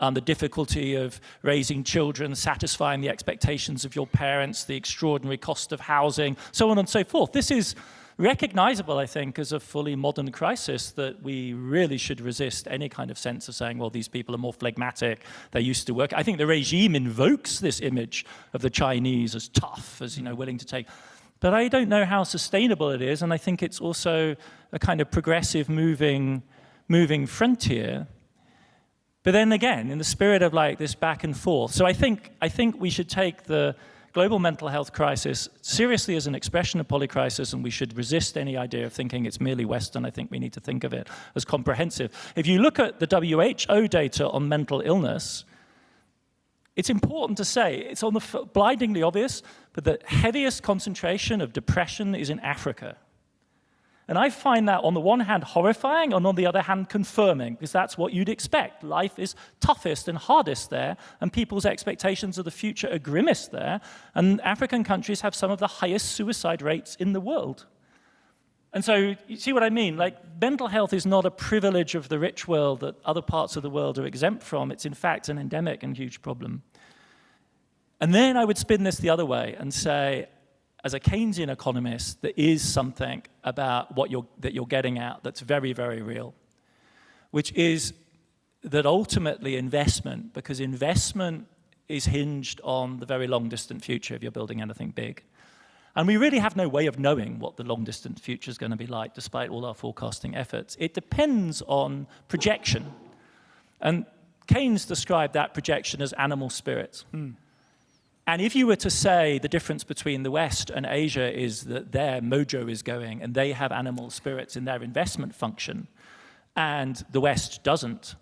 the difficulty of raising children, satisfying the expectations of your parents, the extraordinary cost of housing, so on and so forth. This is recognizable, I think, as a fully modern crisis that we really should resist any kind of sense of saying, well, these people are more phlegmatic, they're used to work. I think the regime invokes this image of the Chinese as tough, as, willing to take. But I don't know how sustainable it is, and I think it's also a kind of progressive moving frontier. But then again, in the spirit of like this back and forth. So I think we should take the global mental health crisis seriously as an expression of polycrisis, and we should resist any idea of thinking it's merely Western. I think we need to think of it as comprehensive. If you look at the WHO data on mental illness, it's important to say, it's on the blindingly obvious, but the heaviest concentration of depression is in Africa. And I find that on the one hand horrifying, and on the other hand confirming, because that's what you'd expect. Life is toughest and hardest there, and people's expectations of the future are grimmest there, and African countries have some of the highest suicide rates in the world. And so, you see what I mean? Like, mental health is not a privilege of the rich world that other parts of the world are exempt from. It's in fact an endemic and huge problem. And then I would spin this the other way and say, as a Keynesian economist, there is something about that you're getting at that's very, very real, which is that ultimately investment, because investment is hinged on the very long-distant future if you're building anything big. And we really have no way of knowing what the long-distant future is going to be like, despite all our forecasting efforts. It depends on projection. And Keynes described that projection as animal spirits. And if you were to say the difference between the West and Asia is that their mojo is going and they have animal spirits in their investment function, and the West doesn't,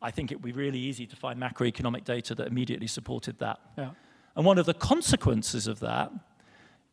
I think it would be really easy to find macroeconomic data that immediately supported that. Yeah. And one of the consequences of that,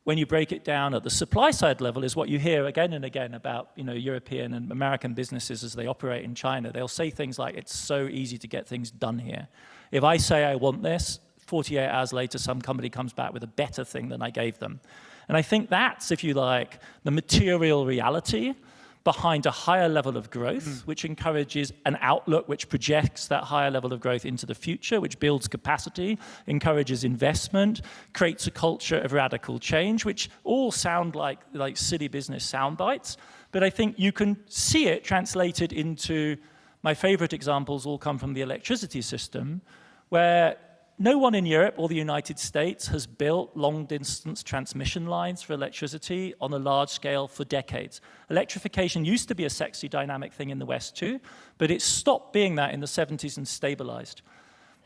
when you break it down at the supply side level, is what you hear again and again about European and American businesses as they operate in China. They'll say things like, it's so easy to get things done here. If I say I want this, 48 hours later, some company comes back with a better thing than I gave them. And I think that's, if you like, the material reality behind a higher level of growth, which encourages an outlook which projects that higher level of growth into the future, which builds capacity, encourages investment, creates a culture of radical change, which all sound like silly business sound bites. But I think you can see it translated into, my favorite examples all come from the electricity system, where no one in Europe or the United States has built long-distance transmission lines for electricity on a large scale for decades. Electrification used to be a sexy, dynamic thing in the West too, but it stopped being that in the 70s and stabilized.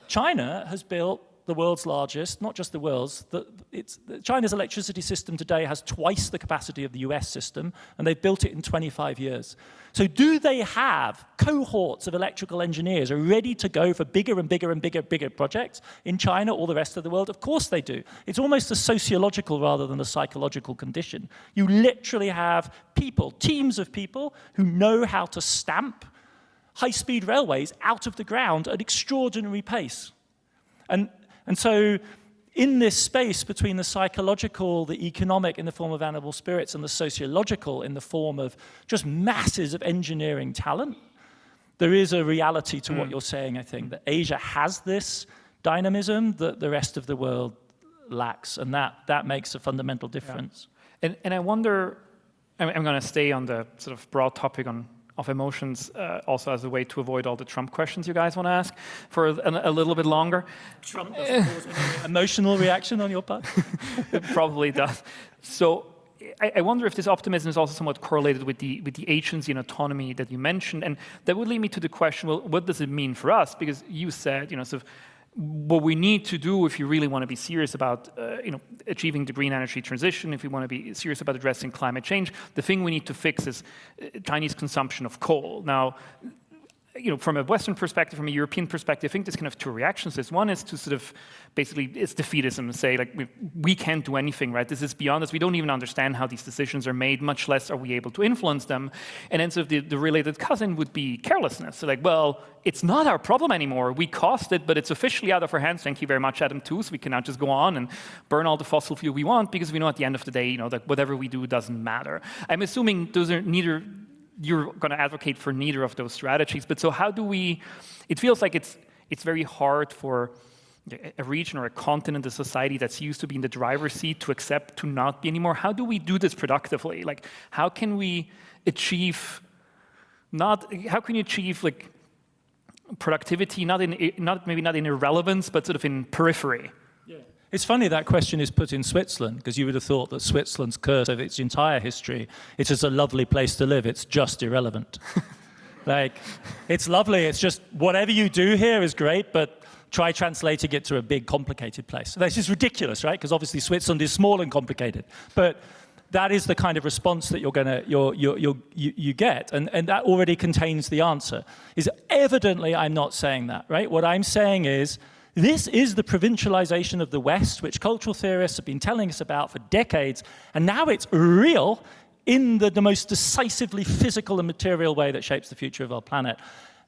China has built the world's largest, not just the world's, China's electricity system today has twice the capacity of the US system, and they've built it in 25 years. So do they have cohorts of electrical engineers who are ready to go for bigger and bigger and bigger projects in China or the rest of the world? Of course they do. It's almost a sociological rather than a psychological condition. You literally have people, teams of people, who know how to stamp high-speed railways out of the ground at extraordinary pace. And so in this space between the psychological, the economic in the form of animal spirits, and the sociological in the form of just masses of engineering talent, there is a reality to what you're saying, I think, that Asia has this dynamism that the rest of the world lacks, and that makes a fundamental difference. Yeah. And I wonder, I'm going to stay on the sort of broad topic of emotions, also as a way to avoid all the Trump questions you guys want to ask for a little bit longer. Trump doesn't cause any emotional reaction on your part? It probably does. So I wonder if this optimism is also somewhat correlated with the agency and autonomy that you mentioned, and that would lead me to the question: well, what does it mean for us? Because you said, sort of, what we need to do if you really want to be serious about achieving the green energy transition, if we want to be serious about addressing climate change, the thing we need to fix is Chinese consumption of coal. Now, from a Western perspective, from a European perspective, I think there's kind of two reactions. This one is to sort of basically, it's defeatism, say like we can't do anything, right? This is beyond us. We don't even understand how these decisions are made, much less are we able to influence them. And then sort of the related cousin would be carelessness. So like, well, it's not our problem anymore. We caused it, but it's officially out of our hands. Thank you very much, Adam Tooze. We can now just go on and burn all the fossil fuel we want because we know at the end of the day, that whatever we do doesn't matter. I'm assuming those are neither. You're going to advocate for neither of those strategies. But so how do we, it feels like it's very hard for a region or a continent, a society that's used to be in the driver's seat to accept to not be anymore. How do we do this productively? Like, how can we achieve like productivity, maybe not in irrelevance, but sort of in periphery? It's funny that question is put in Switzerland, because you would have thought that Switzerland's curse of its entire history, it is a lovely place to live, it's just irrelevant. Like, it's lovely, it's just whatever you do here is great, but try translating it to a big, complicated place. This is ridiculous, right? Because obviously Switzerland is small and complicated. But that is the kind of response that you get, and that already contains the answer. Is evidently I'm not saying that, right? What I'm saying is, this is the provincialization of the West, which cultural theorists have been telling us about for decades, and now it's real in the most decisively physical and material way that shapes the future of our planet.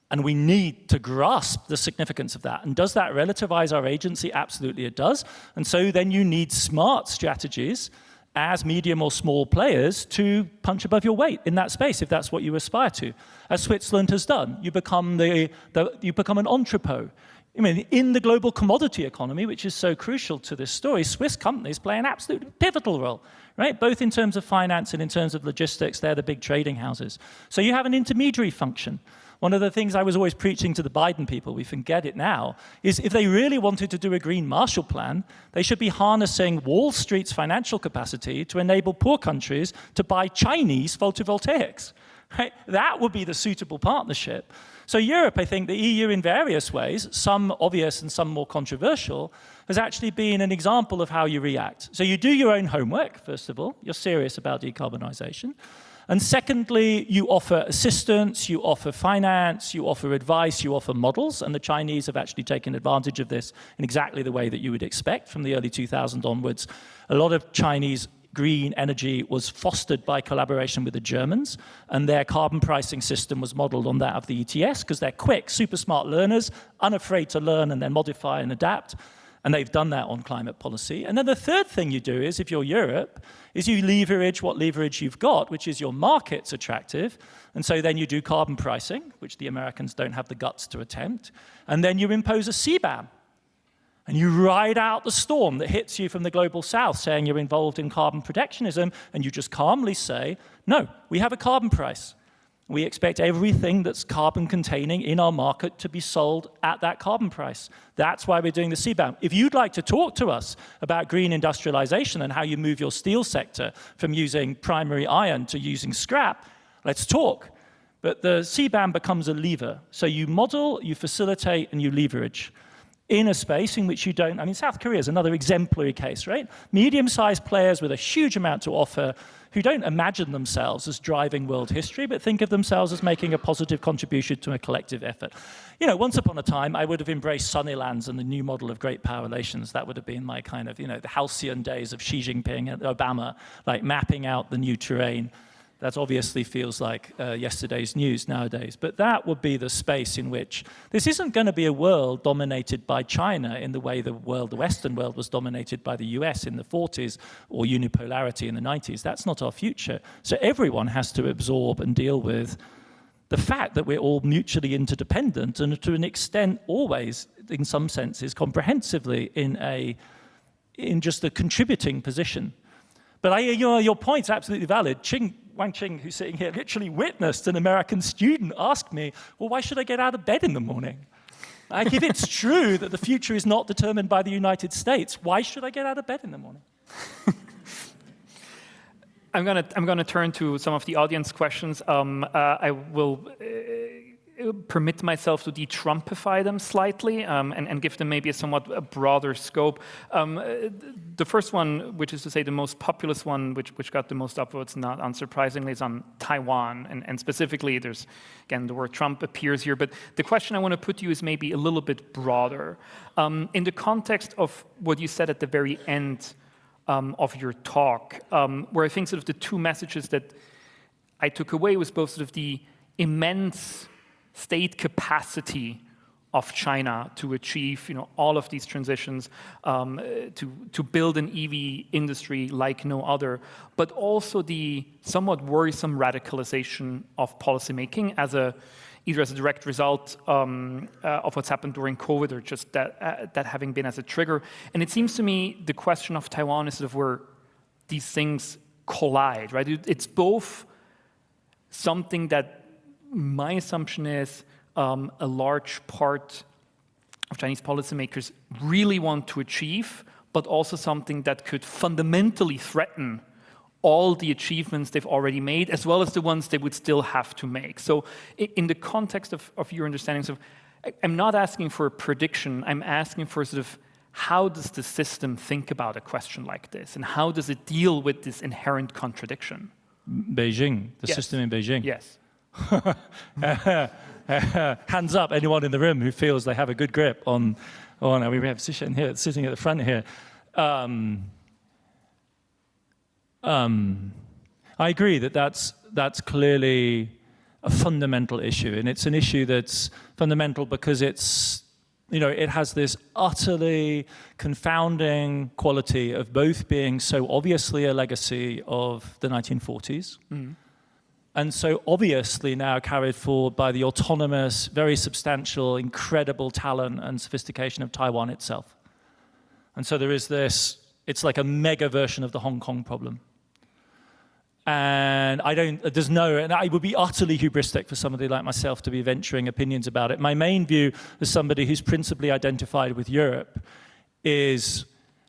And we need to grasp the significance of that. And does that relativize our agency? Absolutely it does. And so then you need smart strategies as medium or small players to punch above your weight in that space, if that's what you aspire to. As Switzerland has done, you become an entrepot. I mean, in the global commodity economy, which is so crucial to this story, Swiss companies play an absolutely pivotal role, right? Both in terms of finance and in terms of logistics. They're the big trading houses. So you have an intermediary function. One of the things I was always preaching to the Biden people, we forget it now, is if they really wanted to do a green Marshall Plan, they should be harnessing Wall Street's financial capacity to enable poor countries to buy Chinese photovoltaics. Right? That would be the suitable partnership. So Europe, I think, the EU in various ways, some obvious and some more controversial, has actually been an example of how you react. So you do your own homework, first of all. You're serious about decarbonization. And secondly, you offer assistance, you offer finance, you offer advice, you offer models. And the Chinese have actually taken advantage of this in exactly the way that you would expect from the early 2000s onwards. A lot of Chinese green energy was fostered by collaboration with the Germans, and their carbon pricing system was modeled on that of the ETS, because they're quick, super smart learners, unafraid to learn and then modify and adapt, and they've done that on climate policy. And then the third thing you do is, if you're Europe, is you leverage what leverage you've got, which is your market's attractive, and so then you do carbon pricing, which the Americans don't have the guts to attempt, and then you impose a CBAM. And you ride out the storm that hits you from the global south, saying you're involved in carbon protectionism, and you just calmly say, no, we have a carbon price. We expect everything that's carbon containing in our market to be sold at that carbon price. That's why we're doing the CBAM. If you'd like to talk to us about green industrialization and how you move your steel sector from using primary iron to using scrap, let's talk. But the CBAM becomes a lever. So you model, you facilitate, and you leverage in a space in which you don't. I mean, South Korea is another exemplary case, right? Medium-sized players with a huge amount to offer who don't imagine themselves as driving world history, but think of themselves as making a positive contribution to a collective effort. You know, once upon a time, I would have embraced Sunnylands and the new model of great power relations. That would have been my kind of, you know, the halcyon days of Xi Jinping and Obama, like mapping out the new terrain. That obviously feels like yesterday's news nowadays. But that would be the space in which this isn't going to be a world dominated by China in the way the Western world was dominated by the US in the 40s or unipolarity in the 90s. That's not our future. So everyone has to absorb and deal with the fact that we're all mutually interdependent and to an extent always, in some senses, comprehensively in just a contributing position. But your point's absolutely valid. Wang Qing, who's sitting here, literally witnessed an American student ask me, well, why should I get out of bed in the morning? Like, if it's true that the future is not determined by the United States, why should I get out of bed in the morning? I'm gonna turn to some of the audience questions. I will permit myself to de-Trumpify them slightly and give them maybe a somewhat broader scope. The first one, which is to say the most populous one, which got the most upvotes, not unsurprisingly, is on Taiwan. And specifically, there's, again, the word Trump appears here. But the question I want to put to you is maybe a little bit broader. In the context of what you said at the very end of your talk, where I think sort of the two messages that I took away was both sort of the immense state capacity of China to achieve, you know, all of these transitions, to build an EV industry like no other, but also the somewhat worrisome radicalization of policymaking either as a direct result of what's happened during COVID or just that having been as a trigger. And it seems to me the question of Taiwan is sort of where these things collide, right? It's both something that my assumption is a large part of Chinese policymakers really want to achieve, but also something that could fundamentally threaten all the achievements they've already made, as well as the ones they would still have to make. So in the context of your understandings of, I'm not asking for a prediction, I'm asking for sort of how does the system think about a question like this, and how does it deal with this inherent contradiction? Beijing, the system in Beijing. Yes. Hands up, anyone in the room who feels they have a good grip on we have sitting at the front here. I agree that's clearly a fundamental issue, and it's an issue that's fundamental because it's, you know, it has this utterly confounding quality of both being so obviously a legacy of the 1940s. Mm-hmm. And so obviously now carried forward by the autonomous, very substantial, incredible talent and sophistication of Taiwan itself. And so there is this, it's like a mega version of the Hong Kong problem. And it would be utterly hubristic for somebody like myself to be venturing opinions about it. My main view as somebody who's principally identified with Europe is,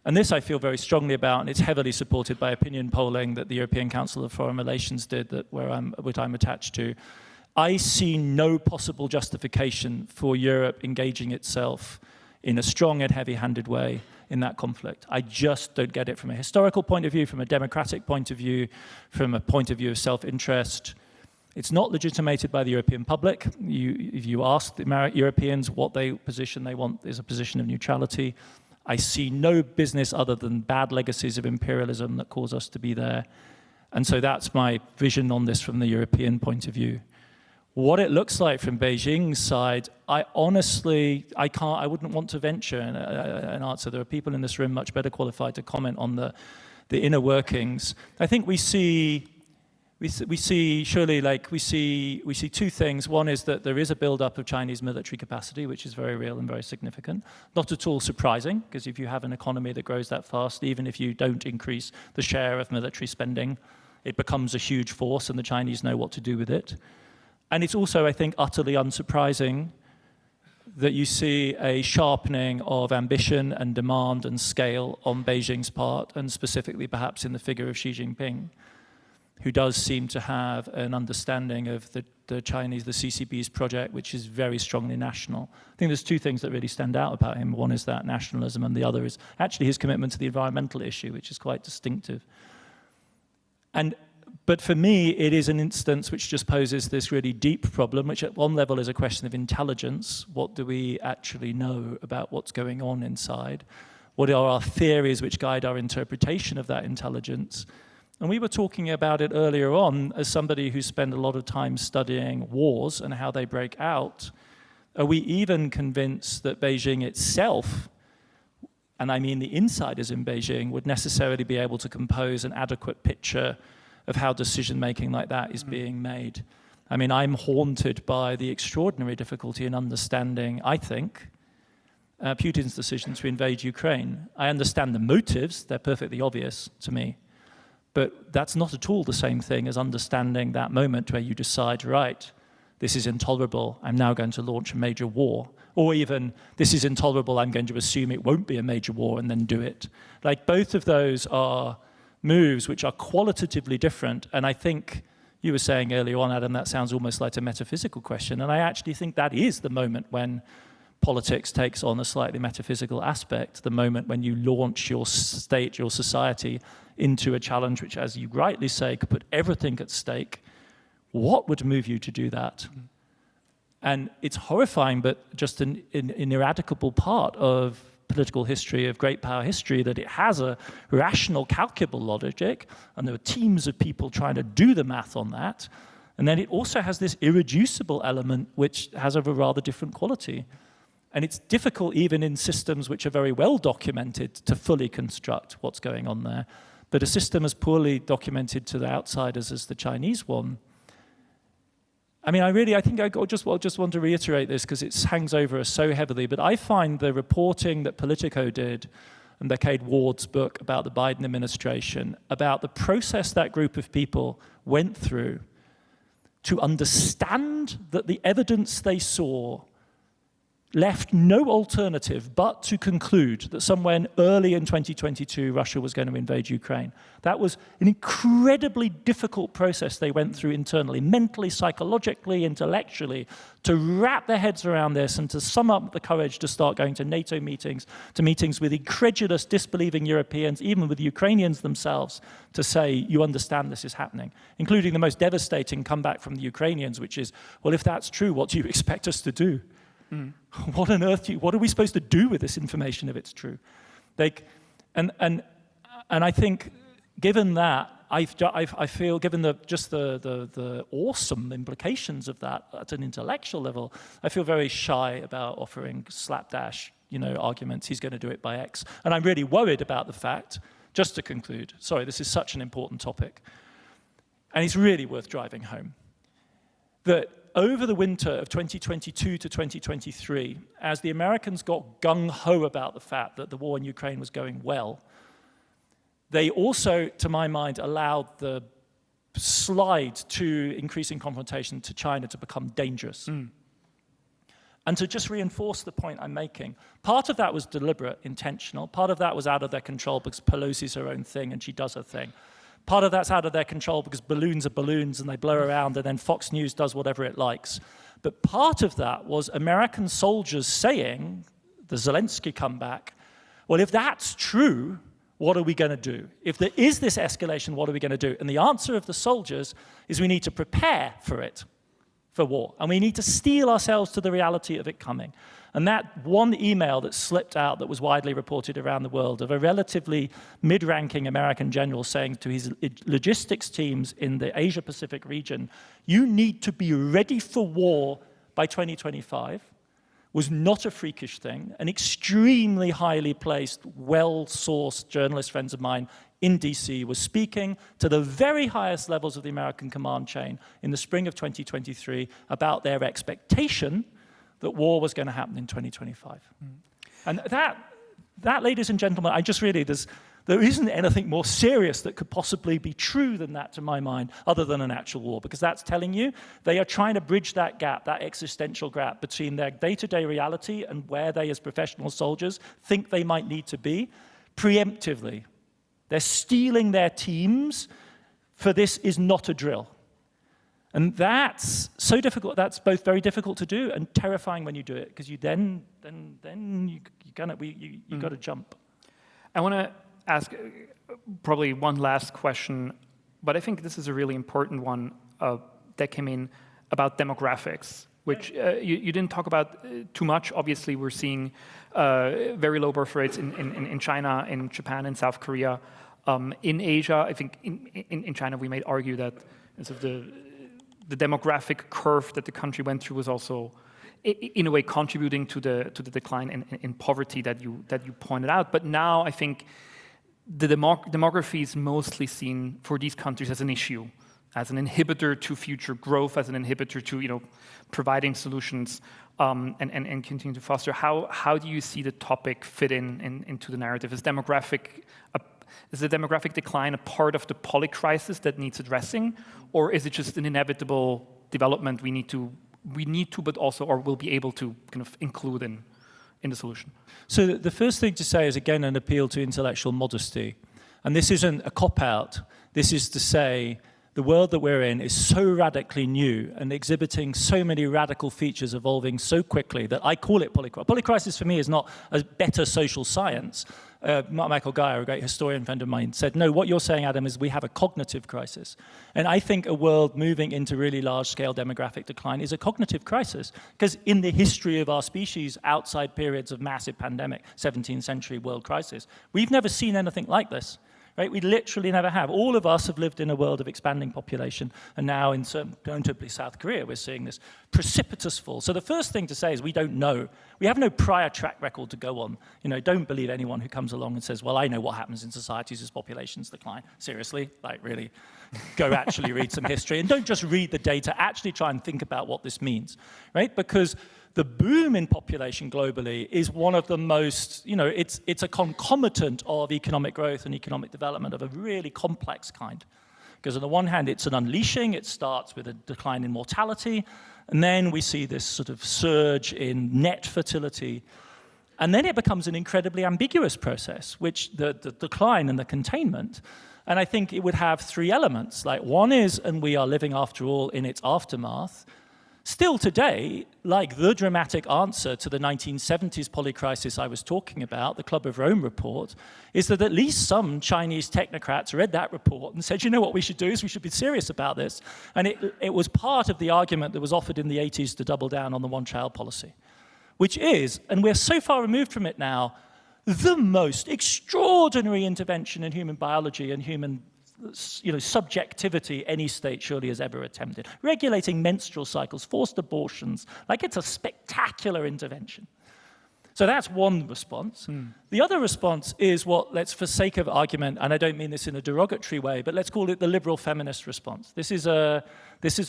and this I feel very strongly about, and it's heavily supported by opinion polling that the European Council of Foreign Relations did, which I'm attached to. I see no possible justification for Europe engaging itself in a strong and heavy-handed way in that conflict. I just don't get it from a historical point of view, from a democratic point of view, from a point of view of self-interest. It's not legitimated by the European public. If you ask the Europeans what position they want, is a position of neutrality. I see no business other than bad legacies of imperialism that cause us to be there. And so that's my vision on this from the European point of view. What it looks like from Beijing's side, I wouldn't want to venture an answer. There are people in this room much better qualified to comment on the inner workings. I think we see two things. One is that there is a build-up of Chinese military capacity, which is very real and very significant. Not at all surprising, because if you have an economy that grows that fast, even if you don't increase the share of military spending, it becomes a huge force, and the Chinese know what to do with it. And it's also, I think, utterly unsurprising that you see a sharpening of ambition and demand and scale on Beijing's part, and specifically perhaps in the figure of Xi Jinping, who does seem to have an understanding of the Chinese, the CCP's project, which is very strongly national. I think there's two things that really stand out about him. One is that nationalism, and the other is actually his commitment to the environmental issue, which is quite distinctive. But for me, it is an instance which just poses this really deep problem, which at one level is a question of intelligence. What do we actually know about what's going on inside? What are our theories which guide our interpretation of that intelligence? And we were talking about it earlier on as somebody who spent a lot of time studying wars and how they break out. Are we even convinced that Beijing itself, and I mean the insiders in Beijing, would necessarily be able to compose an adequate picture of how decision-making like that is being made? I mean, I'm haunted by the extraordinary difficulty in understanding, I think, Putin's decision to invade Ukraine. I understand the motives, they're perfectly obvious to me, but that's not at all the same thing as understanding that moment where you decide, right, this is intolerable, I'm now going to launch a major war. Or even, this is intolerable, I'm going to assume it won't be a major war and then do it. Like, both of those are moves which are qualitatively different, and I think you were saying earlier on, Adam, that sounds almost like a metaphysical question, and I actually think that is the moment when politics takes on a slightly metaphysical aspect, the moment when you launch your state, your society, into a challenge which, as you rightly say, could put everything at stake. What would move you to do that? And it's horrifying, but just an ineradicable part of political history, of great power history, that it has a rational, calculable logic, and there are teams of people trying to do the math on that. And then it also has this irreducible element, which has a rather different quality. And it's difficult, even in systems which are very well documented, to fully construct what's going on there. But a system as poorly documented to the outsiders as the Chinese one, I mean, I think I just want to reiterate this because it hangs over us so heavily, but I find the reporting that Politico did and Cade Ward's book about the Biden administration, about the process that group of people went through to understand that the evidence they saw left no alternative but to conclude that somewhere early in 2022, Russia was going to invade Ukraine. That was an incredibly difficult process they went through internally, mentally, psychologically, intellectually, to wrap their heads around this and to sum up the courage to start going to NATO meetings, to meetings with incredulous, disbelieving Europeans, even with Ukrainians themselves, to say, you understand this is happening, including the most devastating comeback from the Ukrainians, which is, well, if that's true, what do you expect us to do? What on earth what are we supposed to do with this information if it's true? And I think, given that, I feel, given the awesome implications of that at an intellectual level, I feel very shy about offering slapdash, arguments. He's going to do it by X, and I'm really worried about the fact. Just to conclude, sorry, this is such an important topic, and it's really worth driving home, that over the winter of 2022 to 2023, as the Americans got gung-ho about the fact that the war in Ukraine was going well, they also, to my mind, allowed the slide to increasing confrontation to China to become dangerous. And to just reinforce the point I'm making, part of that was deliberate, intentional. Part of that was out of their control because Pelosi's her own thing and she does her thing. Part of that's out of their control because balloons are balloons and they blow around and then Fox News does whatever it likes. But part of that was American soldiers saying, the Zelensky comeback, well, if that's true, what are we going to do? If there is this escalation, what are we going to do? And the answer of the soldiers is we need to prepare for it, for war. And we need to steel ourselves to the reality of it coming. And that one email that slipped out that was widely reported around the world of a relatively mid-ranking American general saying to his logistics teams in the Asia-Pacific region, you need to be ready for war by 2025, was not a freakish thing. An extremely highly placed, well-sourced journalist friends of mine in DC was speaking to the very highest levels of the American command chain in the spring of 2023 about their expectation that war was going to happen in 2025. And that, ladies and gentlemen, There isn't anything more serious that could possibly be true than that, to my mind, other than an actual war, because that's telling you they are trying to bridge that gap, that existential gap between their day-to-day reality and where they, as professional soldiers, think they might need to be, preemptively. They're stealing their teams, for this is not a drill. And that's so difficult. That's both very difficult to do and terrifying when you do it, because you then you got to jump. I want to ask probably one last question, but I think this is a really important one that came in about demographics, which you didn't talk about too much. Obviously, we're seeing very low birth rates in China, in Japan, in South Korea. In Asia, I think in China, we might argue that sort of the demographic curve that the country went through was also, in a way, contributing to the decline in poverty that you pointed out. But now I think the demography is mostly seen for these countries as an issue, as an inhibitor to future growth, as an inhibitor to providing solutions and continue to foster. How do you see the topic fit into the narrative? Is the demographic decline a part of the poly-crisis that needs addressing, or is it just an inevitable development we need to, but also, or will be able to kind of include in the solution? So the first thing to say is, again, an appeal to intellectual modesty. And this isn't a cop-out. This is to say the world that we're in is so radically new and exhibiting so many radical features evolving so quickly that I call it polycrisis. Polycrisis for me is not a better social science. Michael Geyer, a great historian friend of mine, said, no, what you're saying, Adam, is we have a cognitive crisis. And I think a world moving into really large-scale demographic decline is a cognitive crisis, because in the history of our species, outside periods of massive pandemic, 17th century world crisis, we've never seen anything like this. Right? We literally never have. All of us have lived in a world of expanding population, and now in certain, notably South Korea, we're seeing this precipitous fall. So the first thing to say is we don't know. We have no prior track record to go on. Don't believe anyone who comes along and says, well, I know what happens in societies as populations decline. Seriously, really, go actually read some history, and don't just read the data, actually try and think about what this means, right? Because the boom in population globally is one of the most, it's a concomitant of economic growth and economic development of a really complex kind. Because on the one hand, it's an unleashing. It starts with a decline in mortality. And then we see this sort of surge in net fertility. And then it becomes an incredibly ambiguous process, which the decline and the containment. And I think it would have three elements. Like one is, and we are living, after all, in its aftermath. Still today, like the dramatic answer to the 1970s polycrisis I was talking about, the Club of Rome report, is that at least some Chinese technocrats read that report and said, you know what we should do is we should be serious about this. And it was part of the argument that was offered in the 80s to double down on the one-child policy, which is, and we're so far removed from it now, the most extraordinary intervention in human biology and human subjectivity any state surely has ever attempted. Regulating menstrual cycles, forced abortions, it's a spectacular intervention. So that's one response. The other response is what, for sake of argument, and I don't mean this in a derogatory way, but let's call it the liberal feminist response. This is a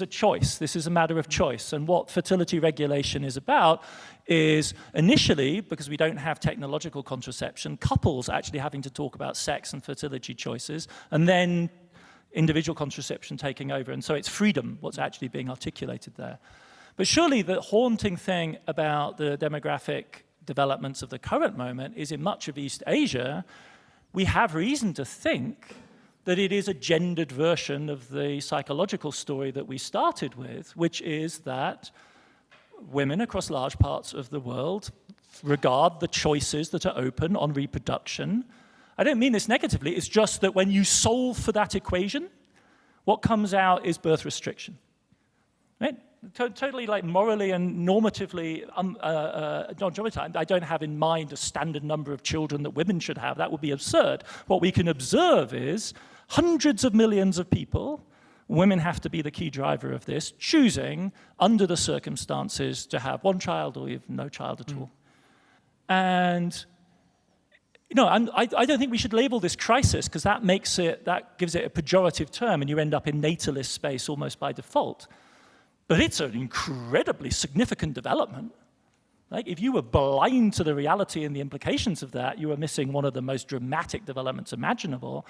choice. This is a matter of choice. And what fertility regulation is about is initially, because we don't have technological contraception, couples actually having to talk about sex and fertility choices, and then individual contraception taking over. And so it's freedom, what's actually being articulated there. But surely the haunting thing about the demographic developments of the current moment is in much of East Asia, we have reason to think that it is a gendered version of the psychological story that we started with, which is that women across large parts of the world regard the choices that are open on reproduction. I don't mean this negatively, it's just that when you solve for that equation, what comes out is birth restriction, right? Totally morally and normatively non-traumatized. I don't have in mind a standard number of children that women should have. That would be absurd. What we can observe is hundreds of millions of people, women have to be the key driver of this, choosing under the circumstances to have one child or even no child at all. And I don't think we should label this crisis, because that gives it a pejorative term, and you end up in natalist space almost by default. But it's an incredibly significant development. Like, if you were blind to the reality and the implications of that, you were missing one of the most dramatic developments imaginable.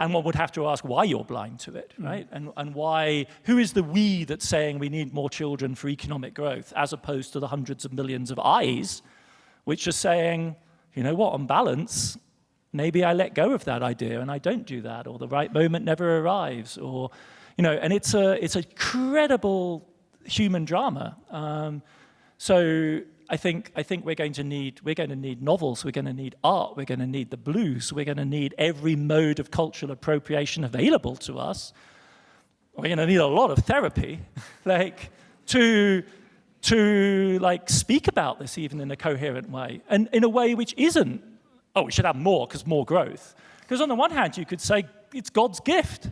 And one would have to ask why you're blind to it, right? And why, who is the we that's saying we need more children for economic growth, as opposed to the hundreds of millions of I's, which are saying, you know what, on balance, maybe I let go of that idea and I don't do that, or the right moment never arrives, or, you know, and it's a credible human drama. So I think we're going to need novels, we're going to need art, we're going to need the blues, we're going to need every mode of cultural appropriation available to us. We're going to need a lot of therapy, like to like speak about this even in a coherent way, and in a way which isn't, oh, we should have more because more growth. Because on the one hand, you could say it's God's gift,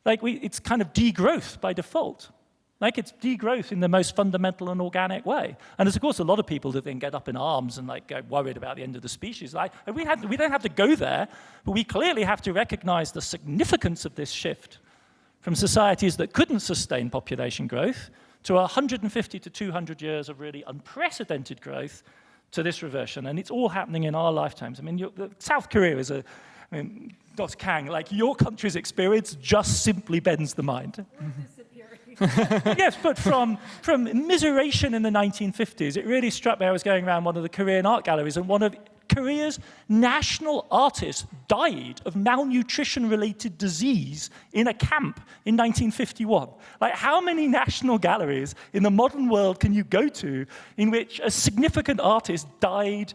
like it's kind of degrowth by default. Like, it's degrowth in the most fundamental and organic way. And there's, of course, a lot of people that then get up in arms and like get worried about the end of the species. Like, we don't have to go there, but we clearly have to recognize the significance of this shift from societies that couldn't sustain population growth to 150 to 200 years of really unprecedented growth to this reversion. And it's all happening in our lifetimes. I mean, South Korea is Dr. Kang, like, your country's experience just simply bends the mind. Yes, but from immiseration in the 1950s, it really struck me. I was going around one of the Korean art galleries, and one of Korea's national artists died of malnutrition-related disease in a camp in 1951. Like, how many national galleries in the modern world can you go to in which a significant artist died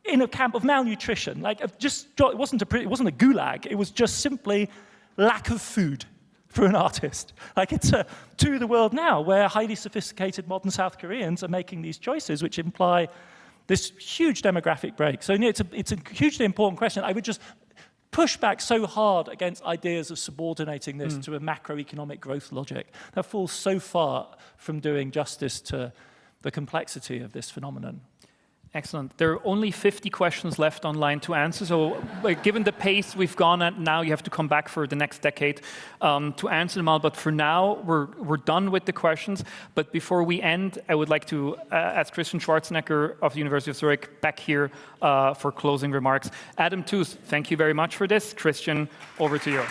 in a camp of malnutrition? Like, it wasn't a gulag. It was just simply lack of food for an artist. Like, it's to the world now, where highly sophisticated modern South Koreans are making these choices, which imply this huge demographic break. So it's a hugely important question. I would just push back so hard against ideas of subordinating this to a macroeconomic growth logic that falls so far from doing justice to the complexity of this phenomenon. Excellent. There are only 50 questions left online to answer. So given the pace we've gone at now, you have to come back for the next decade to answer them all. But for now, we're done with the questions. But before we end, I would like to ask Christian Schwarzenegger of the University of Zurich back here for closing remarks. Adam Tooze, thank you very much for this. Christian, over to you.